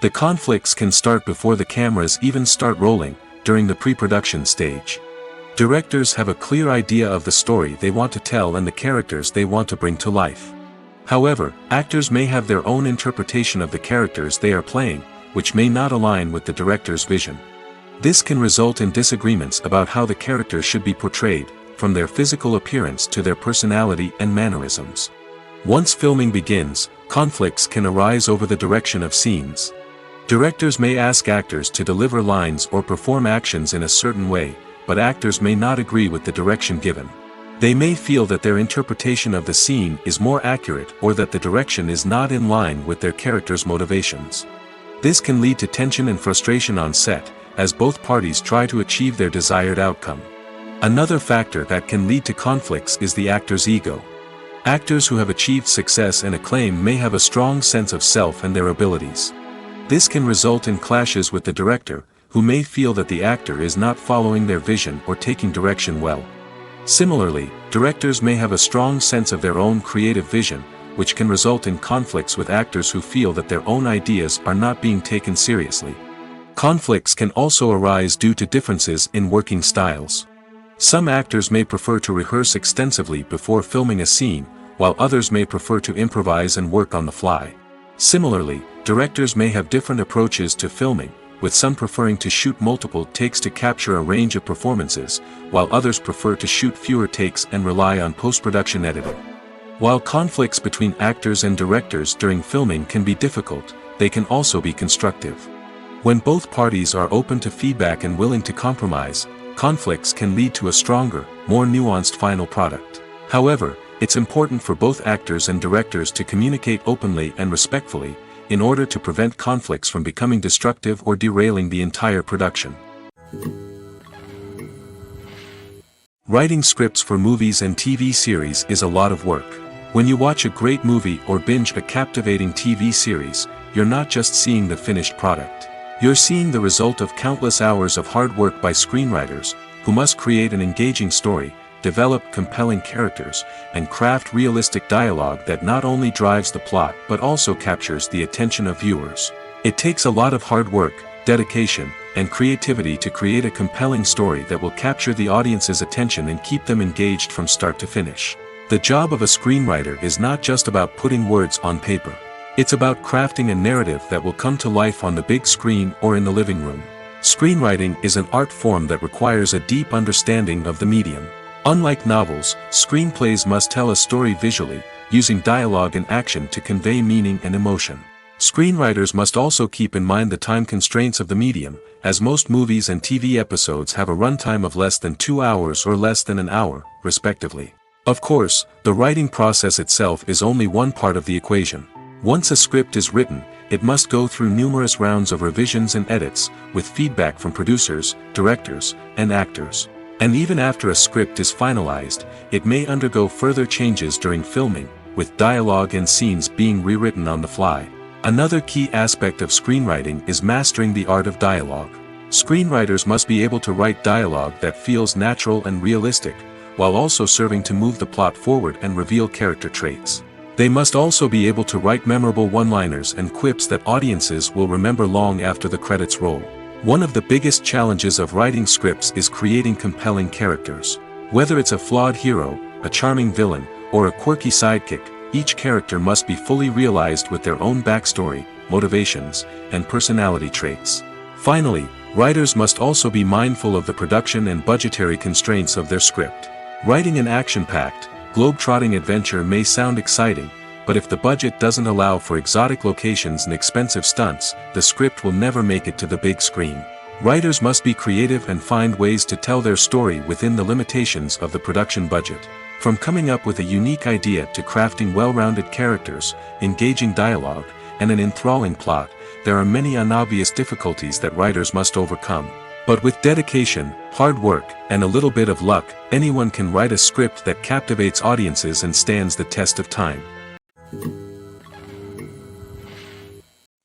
The conflicts can start before the cameras even start rolling, during the pre-production stage. Directors have a clear idea of the story they want to tell and the characters they want to bring to life. However, actors may have their own interpretation of the characters they are playing, which may not align with the director's vision. This can result in disagreements about how the character should be portrayed, from their physical appearance to their personality and mannerisms. Once filming begins, conflicts can arise over the direction of scenes. Directors may ask actors to deliver lines or perform actions in a certain way, but actors may not agree with the direction given. They may feel that their interpretation of the scene is more accurate or that the direction is not in line with their character's motivations. This can lead to tension and frustration on set, as both parties try to achieve their desired outcome. Another factor that can lead to conflicts is the actor's ego. Actors who have achieved success and acclaim may have a strong sense of self and their abilities. This can result in clashes with the director, who may feel that the actor is not following their vision or taking direction well. Similarly, directors may have a strong sense of their own creative vision, which can result in conflicts with actors who feel that their own ideas are not being taken seriously. Conflicts can also arise due to differences in working styles. Some actors may prefer to rehearse extensively before filming a scene, while others may prefer to improvise and work on the fly. Similarly, directors may have different approaches to filming, with some preferring to shoot multiple takes to capture a range of performances, while others prefer to shoot fewer takes and rely on post-production editing. While conflicts between actors and directors during filming can be difficult, they can also be constructive. When both parties are open to feedback and willing to compromise, conflicts can lead to a stronger, more nuanced final product. However, it's important for both actors and directors to communicate openly and respectfully, in order to prevent conflicts from becoming destructive or derailing the entire production. Writing scripts for movies and TV series is a lot of work. When you watch a great movie or binge a captivating TV series, you're not just seeing the finished product. You're seeing the result of countless hours of hard work by screenwriters, who must create an engaging story, develop compelling characters, and craft realistic dialogue that not only drives the plot but also captures the attention of viewers. It takes a lot of hard work, dedication, and creativity to create a compelling story that will capture the audience's attention and keep them engaged from start to finish. The job of a screenwriter is not just about putting words on paper. It's about crafting a narrative that will come to life on the big screen or in the living room. Screenwriting is an art form that requires a deep understanding of the medium. Unlike novels, screenplays must tell a story visually, using dialogue and action to convey meaning and emotion. Screenwriters must also keep in mind the time constraints of the medium, as most movies and TV episodes have a runtime of less than 2 hours or less than an hour, respectively. Of course, the writing process itself is only one part of the equation. Once a script is written, it must go through numerous rounds of revisions and edits, with feedback from producers, directors, and actors. And even after a script is finalized, it may undergo further changes during filming, with dialogue and scenes being rewritten on the fly. Another key aspect of screenwriting is mastering the art of dialogue. Screenwriters must be able to write dialogue that feels natural and realistic, while also serving to move the plot forward and reveal character traits. They must also be able to write memorable one-liners and quips that audiences will remember long after the credits roll. One of the biggest challenges of writing scripts is creating compelling characters. Whether it's a flawed hero, a charming villain, or a quirky sidekick, each character must be fully realized with their own backstory, motivations, and personality traits. Finally, writers must also be mindful of the production and budgetary constraints of their script. Writing an action-packed, globe-trotting adventure may sound exciting, but if the budget doesn't allow for exotic locations and expensive stunts, the script will never make it to the big screen. Writers must be creative and find ways to tell their story within the limitations of the production budget. From coming up with a unique idea to crafting well-rounded characters, engaging dialogue, and an enthralling plot, there are many unobvious difficulties that writers must overcome. But with dedication, hard work, and a little bit of luck, anyone can write a script that captivates audiences and stands the test of time.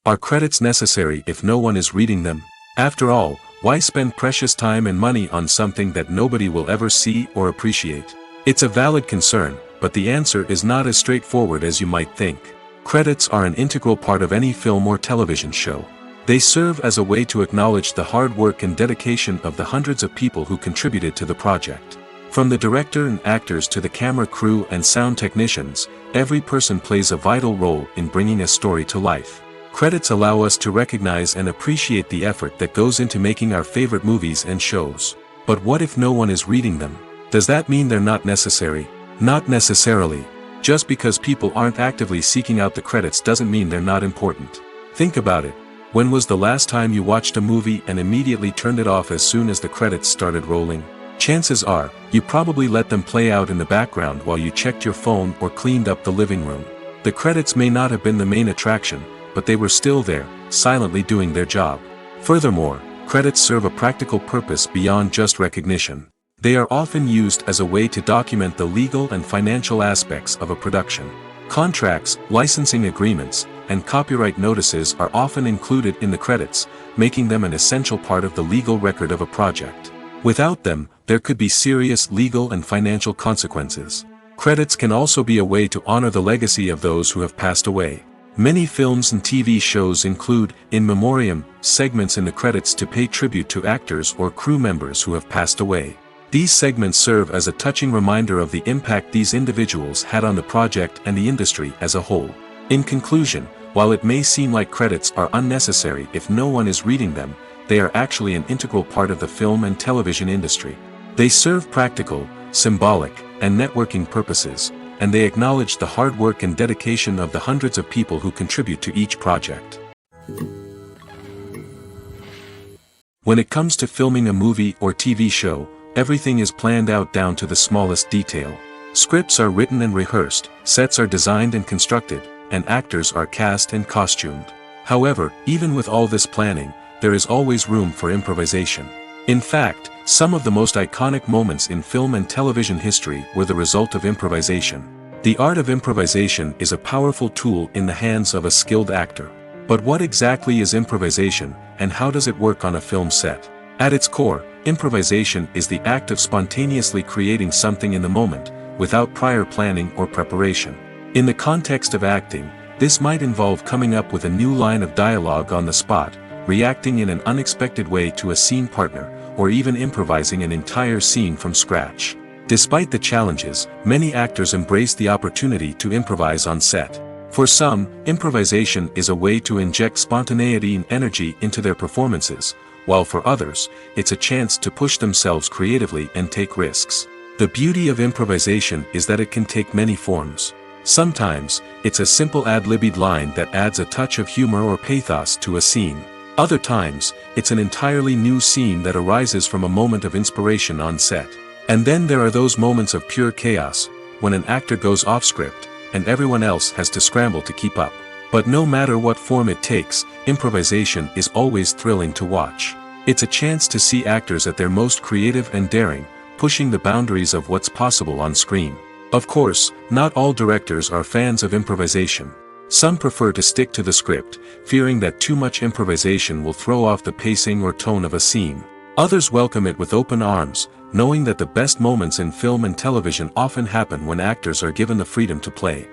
Are credits necessary if no one is reading them? After all, why spend precious time and money on something that nobody will ever see or appreciate? It's a valid concern, but the answer is not as straightforward as you might think. Credits are an integral part of any film or television show. They serve as a way to acknowledge the hard work and dedication of the hundreds of people who contributed to the project. From the director and actors to the camera crew and sound technicians, every person plays a vital role in bringing a story to life. Credits allow us to recognize and appreciate the effort that goes into making our favorite movies and shows. But what if no one is reading them? Does that mean they're not necessary? Not necessarily. Just because people aren't actively seeking out the credits doesn't mean they're not important. Think about it. When was the last time you watched a movie and immediately turned it off as soon as the credits started rolling? Chances are, you probably let them play out in the background while you checked your phone or cleaned up the living room. The credits may not have been the main attraction, but they were still there, silently doing their job. Furthermore, credits serve a practical purpose beyond just recognition. They are often used as a way to document the legal and financial aspects of a production. Contracts, licensing agreements, and copyright notices are often included in the credits, making them an essential part of the legal record of a project. Without them, there could be serious legal and financial consequences. Credits can also be a way to honor the legacy of those who have passed away. Many films and TV shows include, in memoriam, segments in the credits to pay tribute to actors or crew members who have passed away. These segments serve as a touching reminder of the impact these individuals had on the project and the industry as a whole. In conclusion, while it may seem like credits are unnecessary if no one is reading them, they are actually an integral part of the film and television industry. They serve practical, symbolic, and networking purposes, and they acknowledge the hard work and dedication of the hundreds of people who contribute to each project. When it comes to filming a movie or TV show, everything is planned out down to the smallest detail. Scripts are written and rehearsed, sets are designed and constructed, and actors are cast and costumed. However, even with all this planning, there is always room for improvisation. In fact, some of the most iconic moments in film and television history were the result of improvisation. The art of improvisation is a powerful tool in the hands of a skilled actor. But what exactly is improvisation, and how does it work on a film set? At its core, improvisation is the act of spontaneously creating something in the moment, without prior planning or preparation. In the context of acting, this might involve coming up with a new line of dialogue on the spot, reacting in an unexpected way to a scene partner, or even improvising an entire scene from scratch. Despite the challenges, many actors embrace the opportunity to improvise on set. For some, improvisation is a way to inject spontaneity and energy into their performances, while for others, it's a chance to push themselves creatively and take risks. The beauty of improvisation is that it can take many forms. Sometimes, it's a simple ad-libbed line that adds a touch of humor or pathos to a scene. Other times, it's an entirely new scene that arises from a moment of inspiration on set. And then there are those moments of pure chaos, when an actor goes off script, and everyone else has to scramble to keep up. But no matter what form it takes, improvisation is always thrilling to watch. It's a chance to see actors at their most creative and daring, pushing the boundaries of what's possible on screen. Of course, not all directors are fans of improvisation. Some prefer to stick to the script, fearing that too much improvisation will throw off the pacing or tone of a scene. Others welcome it with open arms, knowing that the best moments in film and television often happen when actors are given the freedom to play.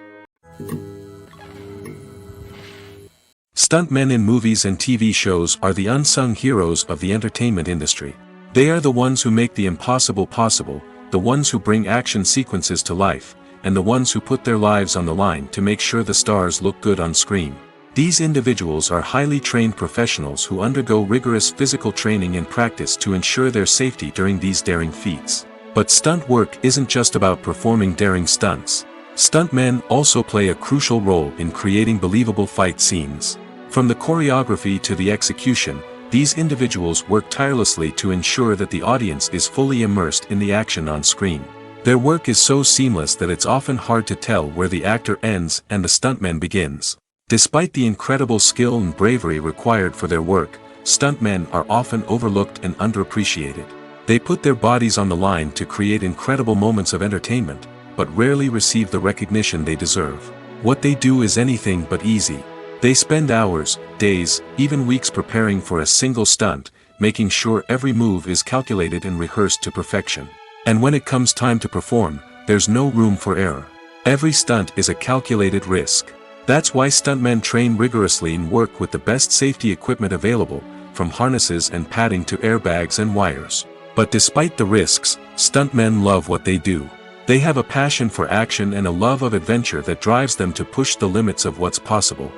Stuntmen in movies and TV shows are the unsung heroes of the entertainment industry. They are the ones who make the impossible possible, the ones who bring action sequences to life, and the ones who put their lives on the line to make sure the stars look good on screen. These individuals are highly trained professionals who undergo rigorous physical training and practice to ensure their safety during these daring feats. But stunt work isn't just about performing daring stunts. Stuntmen also play a crucial role in creating believable fight scenes. From the choreography to the execution, these individuals work tirelessly to ensure that the audience is fully immersed in the action on screen. Their work is so seamless that it's often hard to tell where the actor ends and the stuntman begins. Despite the incredible skill and bravery required for their work, stuntmen are often overlooked and underappreciated. They put their bodies on the line to create incredible moments of entertainment, but rarely receive the recognition they deserve. What they do is anything but easy. They spend hours, days, even weeks preparing for a single stunt, making sure every move is calculated and rehearsed to perfection. And when it comes time to perform, there's no room for error. Every stunt is a calculated risk. That's why stuntmen train rigorously and work with the best safety equipment available, from harnesses and padding to airbags and wires. But despite the risks, stuntmen love what they do. They have a passion for action and a love of adventure that drives them to push the limits of what's possible.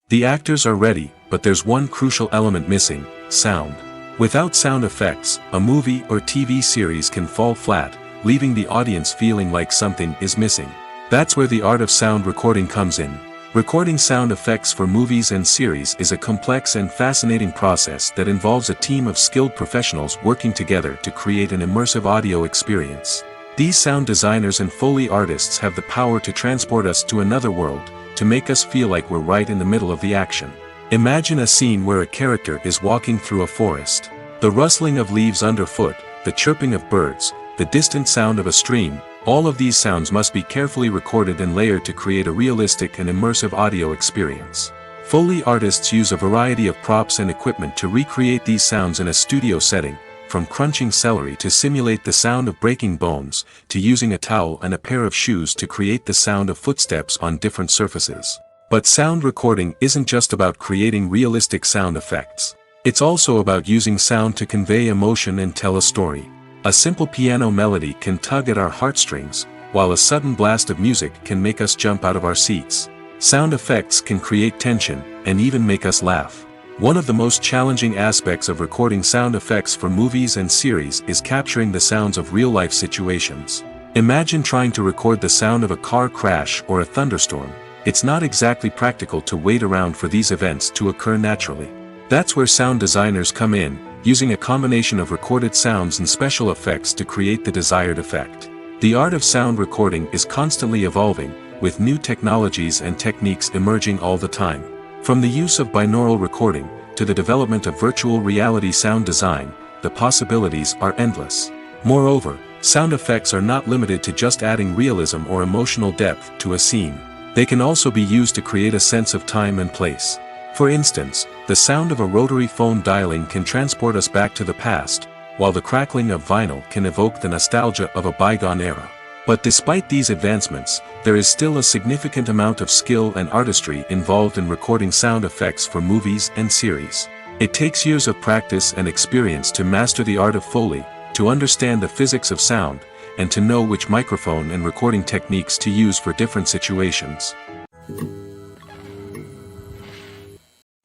The actors are ready, but there's one crucial element missing: sound. Without sound effects, a movie or TV series can fall flat, leaving the audience feeling like something is missing. That's where the art of sound recording comes in. Recording sound effects for movies and series is a complex and fascinating process that involves a team of skilled professionals working together to create an immersive audio experience. These sound designers and Foley artists have the power to transport us to another world, to make us feel like we're right in the middle of the action. Imagine a scene where a character is walking through a forest. The rustling of leaves underfoot, the chirping of birds, the distant sound of a stream, all of these sounds must be carefully recorded and layered to create a realistic and immersive audio experience. Foley artists use a variety of props and equipment to recreate these sounds in a studio setting, from crunching celery to simulate the sound of breaking bones, to using a towel and a pair of shoes to create the sound of footsteps on different surfaces. But sound recording isn't just about creating realistic sound effects. It's also about using sound to convey emotion and tell a story. A simple piano melody can tug at our heartstrings, while a sudden blast of music can make us jump out of our seats. Sound effects can create tension, and even make us laugh. One of the most challenging aspects of recording sound effects for movies and series is capturing the sounds of real-life situations. Imagine trying to record the sound of a car crash or a thunderstorm. It's not exactly practical to wait around for these events to occur naturally. That's where sound designers come in, using a combination of recorded sounds and special effects to create the desired effect. The art of sound recording is constantly evolving, with new technologies and techniques emerging all the time. From the use of binaural recording, to the development of virtual reality sound design, the possibilities are endless. Moreover, sound effects are not limited to just adding realism or emotional depth to a scene. They can also be used to create a sense of time and place. For instance, the sound of a rotary phone dialing can transport us back to the past, while the crackling of vinyl can evoke the nostalgia of a bygone era. But despite these advancements, there is still a significant amount of skill and artistry involved in recording sound effects for movies and series. It takes years of practice and experience to master the art of Foley, to understand the physics of sound, and to know which microphone and recording techniques to use for different situations.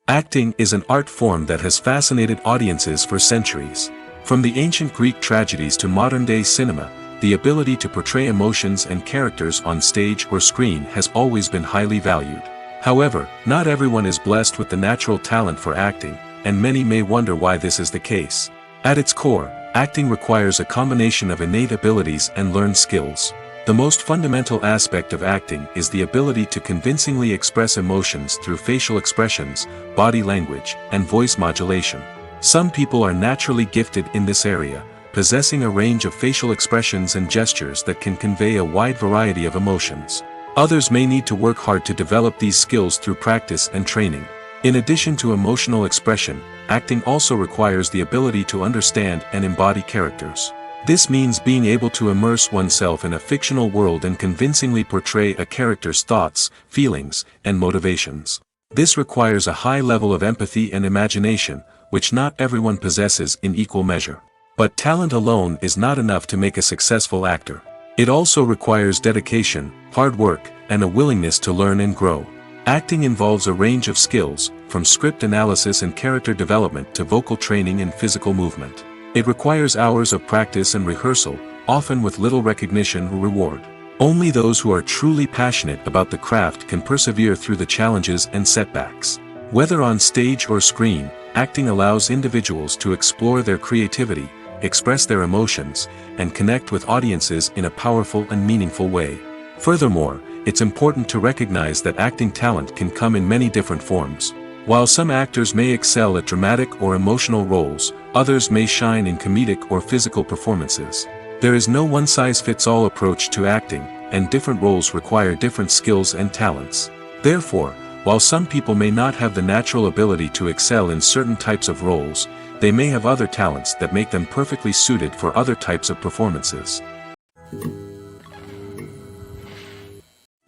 Acting is an art form that has fascinated audiences for centuries. From the ancient Greek tragedies to modern-day cinema, the ability to portray emotions and characters on stage or screen has always been highly valued. However, not everyone is blessed with the natural talent for acting, and many may wonder why this is the case. At its core, acting requires a combination of innate abilities and learned skills. The most fundamental aspect of acting is the ability to convincingly express emotions through facial expressions, body language, and voice modulation. Some people are naturally gifted in this area, possessing a range of facial expressions and gestures that can convey a wide variety of emotions. Others may need to work hard to develop these skills through practice and training. In addition to emotional expression, acting also requires the ability to understand and embody characters. This means being able to immerse oneself in a fictional world and convincingly portray a character's thoughts, feelings, and motivations. This requires a high level of empathy and imagination, which not everyone possesses in equal measure. But talent alone is not enough to make a successful actor. It also requires dedication, hard work, and a willingness to learn and grow. Acting involves a range of skills, from script analysis and character development to vocal training and physical movement. It requires hours of practice and rehearsal, often with little recognition or reward. Only those who are truly passionate about the craft can persevere through the challenges and setbacks. Whether on stage or screen, acting allows individuals to explore their creativity, express their emotions, and connect with audiences in a powerful and meaningful way. Furthermore, it's important to recognize that acting talent can come in many different forms. While some actors may excel at dramatic or emotional roles, others may shine in comedic or physical performances. There is no one-size-fits-all approach to acting, and different roles require different skills and talents. Therefore, while some people may not have the natural ability to excel in certain types of roles, they may have other talents that make them perfectly suited for other types of performances.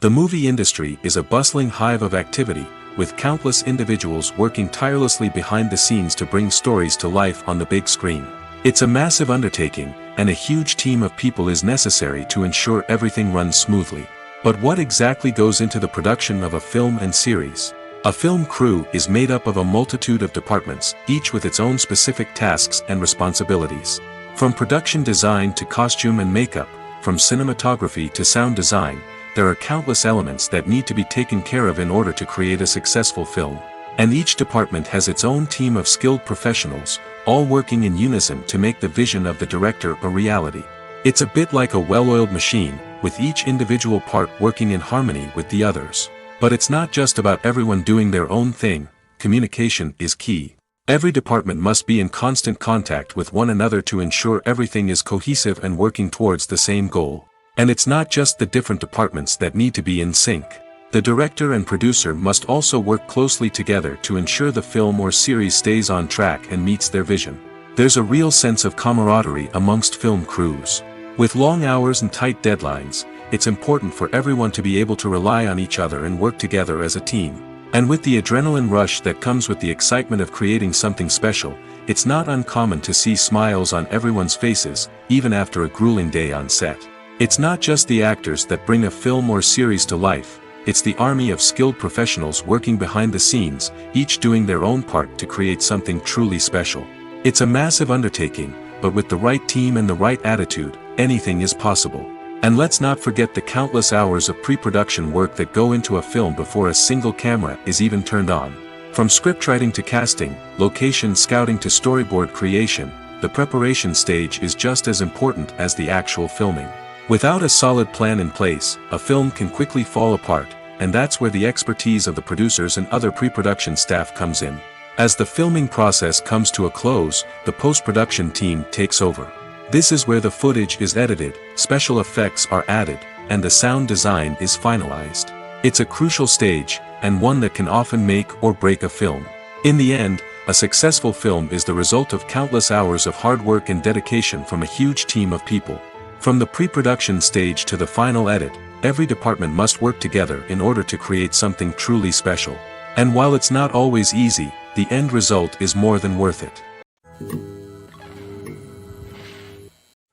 The movie industry is a bustling hive of activity, with countless individuals working tirelessly behind the scenes to bring stories to life on the big screen. It's a massive undertaking, and a huge team of people is necessary to ensure everything runs smoothly. But what exactly goes into the production of a film and series? A film crew is made up of a multitude of departments, each with its own specific tasks and responsibilities. From production design to costume and makeup, from cinematography to sound design, there are countless elements that need to be taken care of in order to create a successful film. And each department has its own team of skilled professionals, all working in unison to make the vision of the director a reality. It's a bit like a well-oiled machine, with each individual part working in harmony with the others. But it's not just about everyone doing their own thing. Communication is key. Every department must be in constant contact with one another to ensure everything is cohesive and working towards the same goal. And it's not just the different departments that need to be in sync. The director and producer must also work closely together to ensure the film or series stays on track and meets their vision. There's a real sense of camaraderie amongst film crews. With long hours and tight deadlines, it's important for everyone to be able to rely on each other and work together as a team. And with the adrenaline rush that comes with the excitement of creating something special, it's not uncommon to see smiles on everyone's faces, even after a grueling day on set. It's not just the actors that bring a film or series to life, it's the army of skilled professionals working behind the scenes, each doing their own part to create something truly special. It's a massive undertaking, but with the right team and the right attitude, anything is possible. And let's not forget the countless hours of pre-production work that go into a film before a single camera is even turned on. From scriptwriting to casting, location scouting to storyboard creation, the preparation stage is just as important as the actual filming. Without a solid plan in place, a film can quickly fall apart, and that's where the expertise of the producers and other pre-production staff comes in. As the filming process comes to a close, the post-production team takes over. This is where the footage is edited, special effects are added, and the sound design is finalized. It's a crucial stage, and one that can often make or break a film. In the end, a successful film is the result of countless hours of hard work and dedication from a huge team of people. From the pre-production stage to the final edit, every department must work together in order to create something truly special. And while it's not always easy, the end result is more than worth it.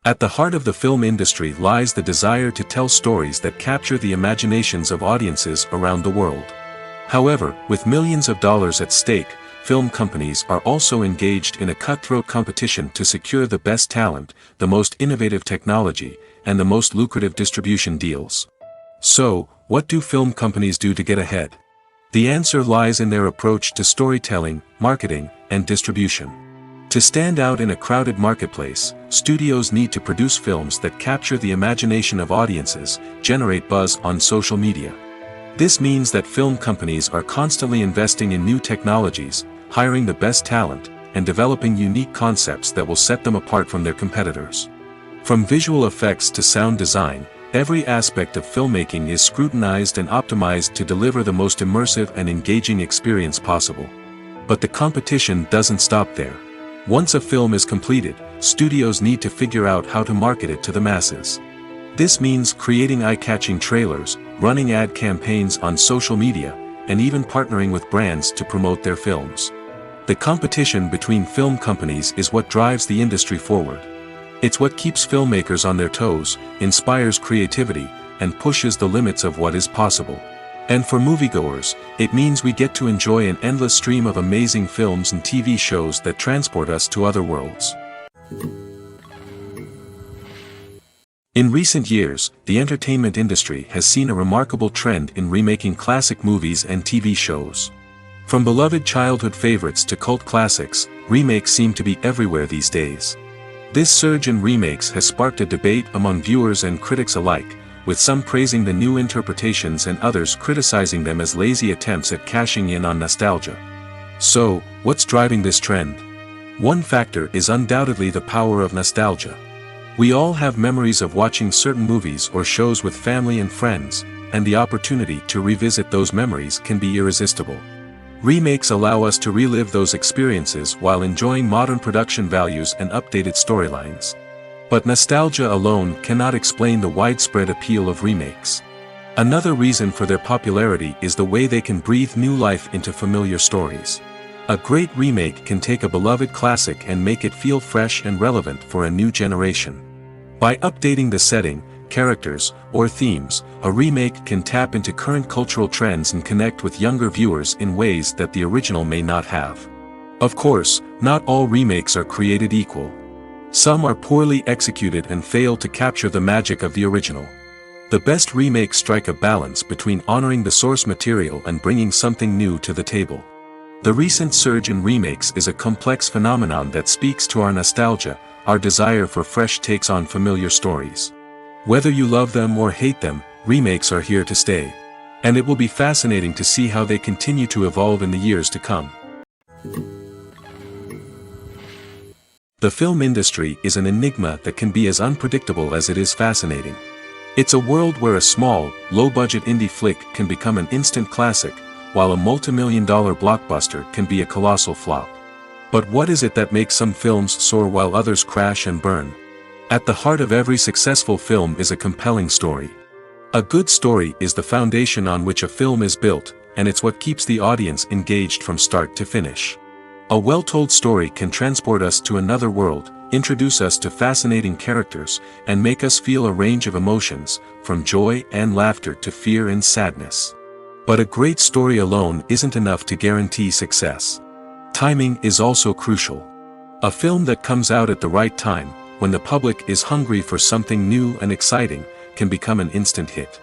At the heart of the film industry lies the desire to tell stories that capture the imaginations of audiences around the world. However, with millions of dollars at stake, film companies are also engaged in a cutthroat competition to secure the best talent, the most innovative technology, and the most lucrative distribution deals. So, what do film companies do to get ahead? The answer lies in their approach to storytelling, marketing, and distribution. To stand out in a crowded marketplace, studios need to produce films that capture the imagination of audiences, generate buzz on social media. This means that film companies are constantly investing in new technologies, hiring the best talent, and developing unique concepts that will set them apart from their competitors. From visual effects to sound design, every aspect of filmmaking is scrutinized and optimized to deliver the most immersive and engaging experience possible. But the competition doesn't stop there. Once a film is completed, studios need to figure out how to market it to the masses. This means creating eye-catching trailers, running ad campaigns on social media, and even partnering with brands to promote their films. The competition between film companies is what drives the industry forward. It's what keeps filmmakers on their toes, inspires creativity, and pushes the limits of what is possible. And for moviegoers, it means we get to enjoy an endless stream of amazing films and TV shows that transport us to other worlds. In recent years, the entertainment industry has seen a remarkable trend in remaking classic movies and TV shows. From beloved childhood favorites to cult classics, remakes seem to be everywhere these days. This surge in remakes has sparked a debate among viewers and critics alike, with some praising the new interpretations and others criticizing them as lazy attempts at cashing in on nostalgia. So, what's driving this trend? One factor is undoubtedly the power of nostalgia. We all have memories of watching certain movies or shows with family and friends, and the opportunity to revisit those memories can be irresistible. Remakes allow us to relive those experiences while enjoying modern production values and updated storylines. But nostalgia alone cannot explain the widespread appeal of remakes. Another reason for their popularity is the way they can breathe new life into familiar stories. A great remake can take a beloved classic and make it feel fresh and relevant for a new generation. By updating the setting, characters, or themes, a remake can tap into current cultural trends and connect with younger viewers in ways that the original may not have. Of course, not all remakes are created equal. Some are poorly executed and fail to capture the magic of the original. The best remakes strike a balance between honoring the source material and bringing something new to the table. The recent surge in remakes is a complex phenomenon that speaks to our nostalgia, our desire for fresh takes on familiar stories. Whether you love them or hate them, remakes are here to stay. And it will be fascinating to see how they continue to evolve in the years to come. The film industry is an enigma that can be as unpredictable as it is fascinating. It's a world where a small, low-budget indie flick can become an instant classic, while a multi-million-dollar blockbuster can be a colossal flop. But what is it that makes some films soar while others crash and burn? At the heart of every successful film is a compelling story. A good story is the foundation on which a film is built, and it's what keeps the audience engaged from start to finish. A well-told story can transport us to another world, introduce us to fascinating characters, and make us feel a range of emotions, from joy and laughter to fear and sadness. But a great story alone isn't enough to guarantee success. Timing is also crucial. A film that comes out at the right time, when the public is hungry for something new and exciting, can become an instant hit.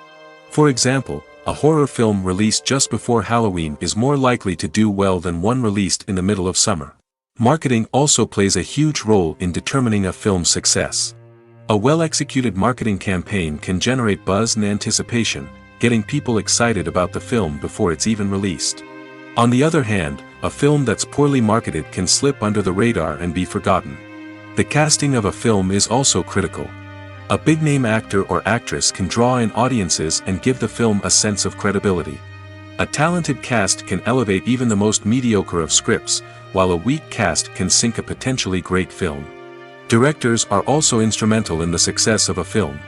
For example, a horror film released just before Halloween is more likely to do well than one released in the middle of summer. Marketing also plays a huge role in determining a film's success. A well-executed marketing campaign can generate buzz and anticipation, getting people excited about the film before it's even released. On the other hand, a film that's poorly marketed can slip under the radar and be forgotten. The casting of a film is also critical. A big-name actor or actress can draw in audiences and give the film a sense of credibility. A talented cast can elevate even the most mediocre of scripts, while a weak cast can sink a potentially great film. Directors are also instrumental in the success of a film.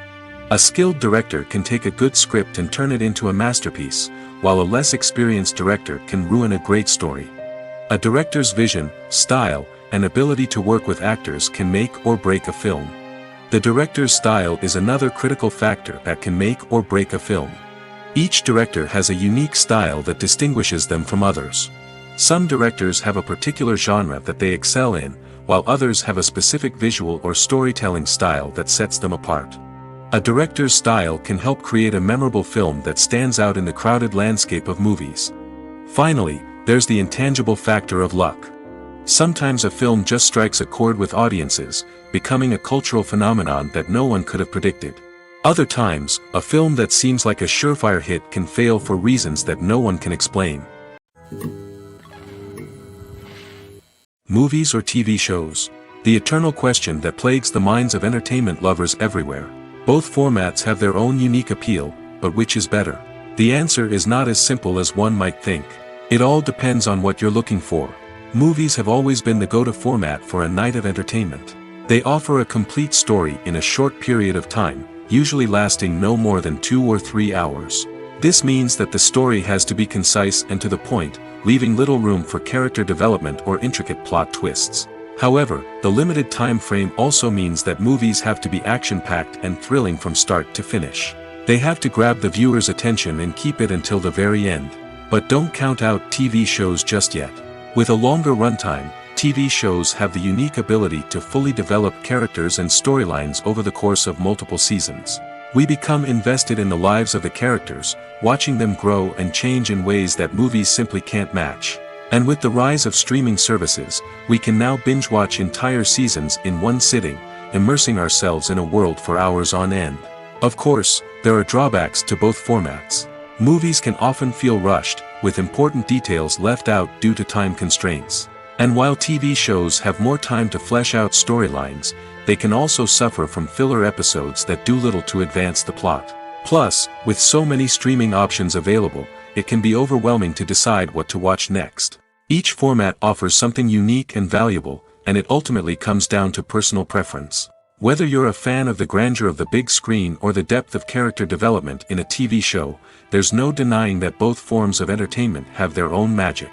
A skilled director can take a good script and turn it into a masterpiece, while a less experienced director can ruin a great story. A director's vision, style, and ability to work with actors can make or break a film. The director's style is another critical factor that can make or break a film. Each director has a unique style that distinguishes them from others. Some directors have a particular genre that they excel in, while others have a specific visual or storytelling style that sets them apart. A director's style can help create a memorable film that stands out in the crowded landscape of movies. Finally, there's the intangible factor of luck. Sometimes a film just strikes a chord with audiences, becoming a cultural phenomenon that no one could have predicted. Other times, a film that seems like a surefire hit can fail for reasons that no one can explain. Movies or TV shows? The eternal question that plagues the minds of entertainment lovers everywhere. Both formats have their own unique appeal, but which is better? The answer is not as simple as one might think. It all depends on what you're looking for. Movies have always been the go-to format for a night of entertainment. They offer a complete story in a short period of time, usually lasting no more than 2 or 3 hours. This means that the story has to be concise and to the point, leaving little room for character development or intricate plot twists. However, the limited time frame also means that movies have to be action-packed and thrilling from start to finish. They have to grab the viewer's attention and keep it until the very end. But don't count out TV shows just yet. With a longer runtime, TV shows have the unique ability to fully develop characters and storylines over the course of multiple seasons. We become invested in the lives of the characters, watching them grow and change in ways that movies simply can't match. And with the rise of streaming services, we can now binge-watch entire seasons in one sitting, immersing ourselves in a world for hours on end. Of course, there are drawbacks to both formats. Movies can often feel rushed, with important details left out due to time constraints. And while TV shows have more time to flesh out storylines, they can also suffer from filler episodes that do little to advance the plot. Plus, with so many streaming options available, it can be overwhelming to decide what to watch next. Each format offers something unique and valuable, and it ultimately comes down to personal preference. Whether you're a fan of the grandeur of the big screen or the depth of character development in a TV show, there's no denying that both forms of entertainment have their own magic.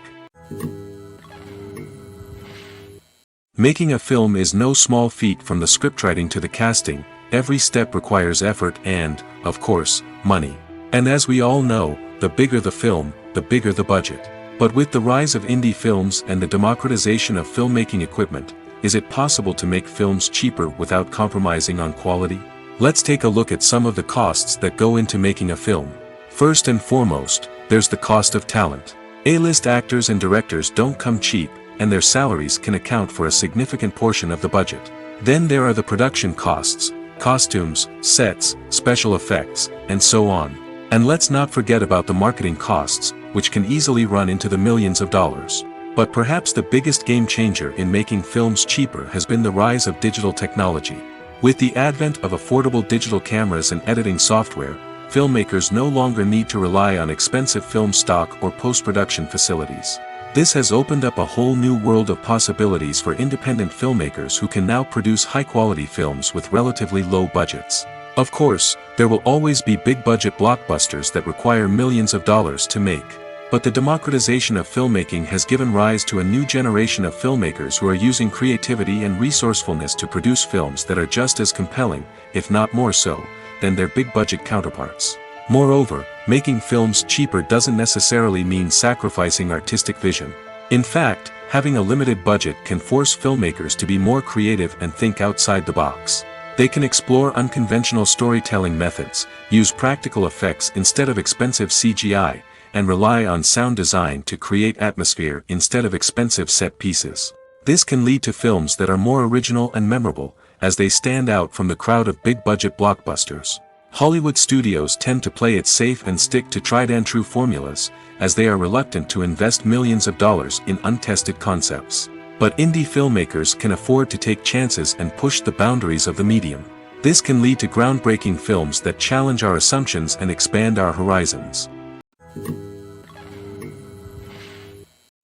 Making a film is no small feat. From the scriptwriting to the casting, every step requires effort and, of course, money. And as we all know, the bigger the film, the bigger the budget. But with the rise of indie films and the democratization of filmmaking equipment, is it possible to make films cheaper without compromising on quality? Let's take a look at some of the costs that go into making a film. First and foremost, there's the cost of talent. A-list actors and directors don't come cheap, and their salaries can account for a significant portion of the budget. Then there are the production costs, costumes, sets, special effects, and so on. And let's not forget about the marketing costs, which can easily run into the millions of dollars. But perhaps the biggest game changer in making films cheaper has been the rise of digital technology. With the advent of affordable digital cameras and editing software, filmmakers no longer need to rely on expensive film stock or post-production facilities. This has opened up a whole new world of possibilities for independent filmmakers who can now produce high-quality films with relatively low budgets. Of course, there will always be big-budget blockbusters that require millions of dollars to make. But the democratization of filmmaking has given rise to a new generation of filmmakers who are using creativity and resourcefulness to produce films that are just as compelling, if not more so, than their big-budget counterparts. Moreover, making films cheaper doesn't necessarily mean sacrificing artistic vision. In fact, having a limited budget can force filmmakers to be more creative and think outside the box. They can explore unconventional storytelling methods, use practical effects instead of expensive CGI, and rely on sound design to create atmosphere instead of expensive set pieces. This can lead to films that are more original and memorable, as they stand out from the crowd of big-budget blockbusters. Hollywood studios tend to play it safe and stick to tried-and-true formulas, as they are reluctant to invest millions of dollars in untested concepts. But indie filmmakers can afford to take chances and push the boundaries of the medium. This can lead to groundbreaking films that challenge our assumptions and expand our horizons.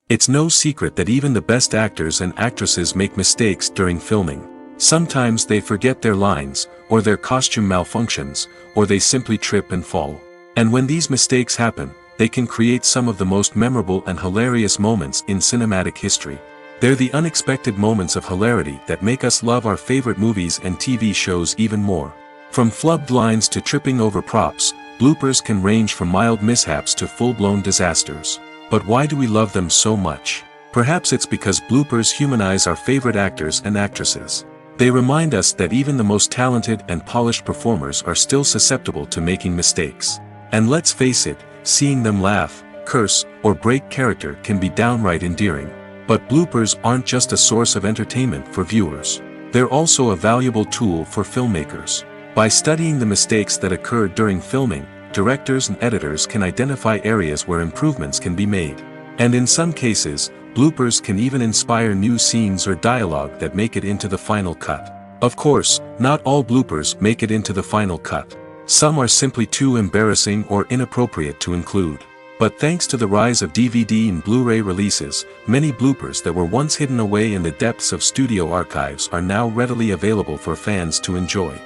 It's no secret that even the best actors and actresses make mistakes during filming. Sometimes they forget their lines, or their costume malfunctions, or they simply trip and fall. And when these mistakes happen, they can create some of the most memorable and hilarious moments in cinematic history. They're the unexpected moments of hilarity that make us love our favorite movies and TV shows even more. From flubbed lines to tripping over props, bloopers can range from mild mishaps to full-blown disasters. But why do we love them so much? Perhaps it's because bloopers humanize our favorite actors and actresses. They remind us that even the most talented and polished performers are still susceptible to making mistakes. And let's face it, seeing them laugh, curse, or break character can be downright endearing. But bloopers aren't just a source of entertainment for viewers. They're also a valuable tool for filmmakers. By studying the mistakes that occurred during filming, directors and editors can identify areas where improvements can be made. And in some cases, bloopers can even inspire new scenes or dialogue that make it into the final cut. Of course, not all bloopers make it into the final cut. Some are simply too embarrassing or inappropriate to include. But thanks to the rise of DVD and Blu-ray releases, many bloopers that were once hidden away in the depths of studio archives are now readily available for fans to enjoy.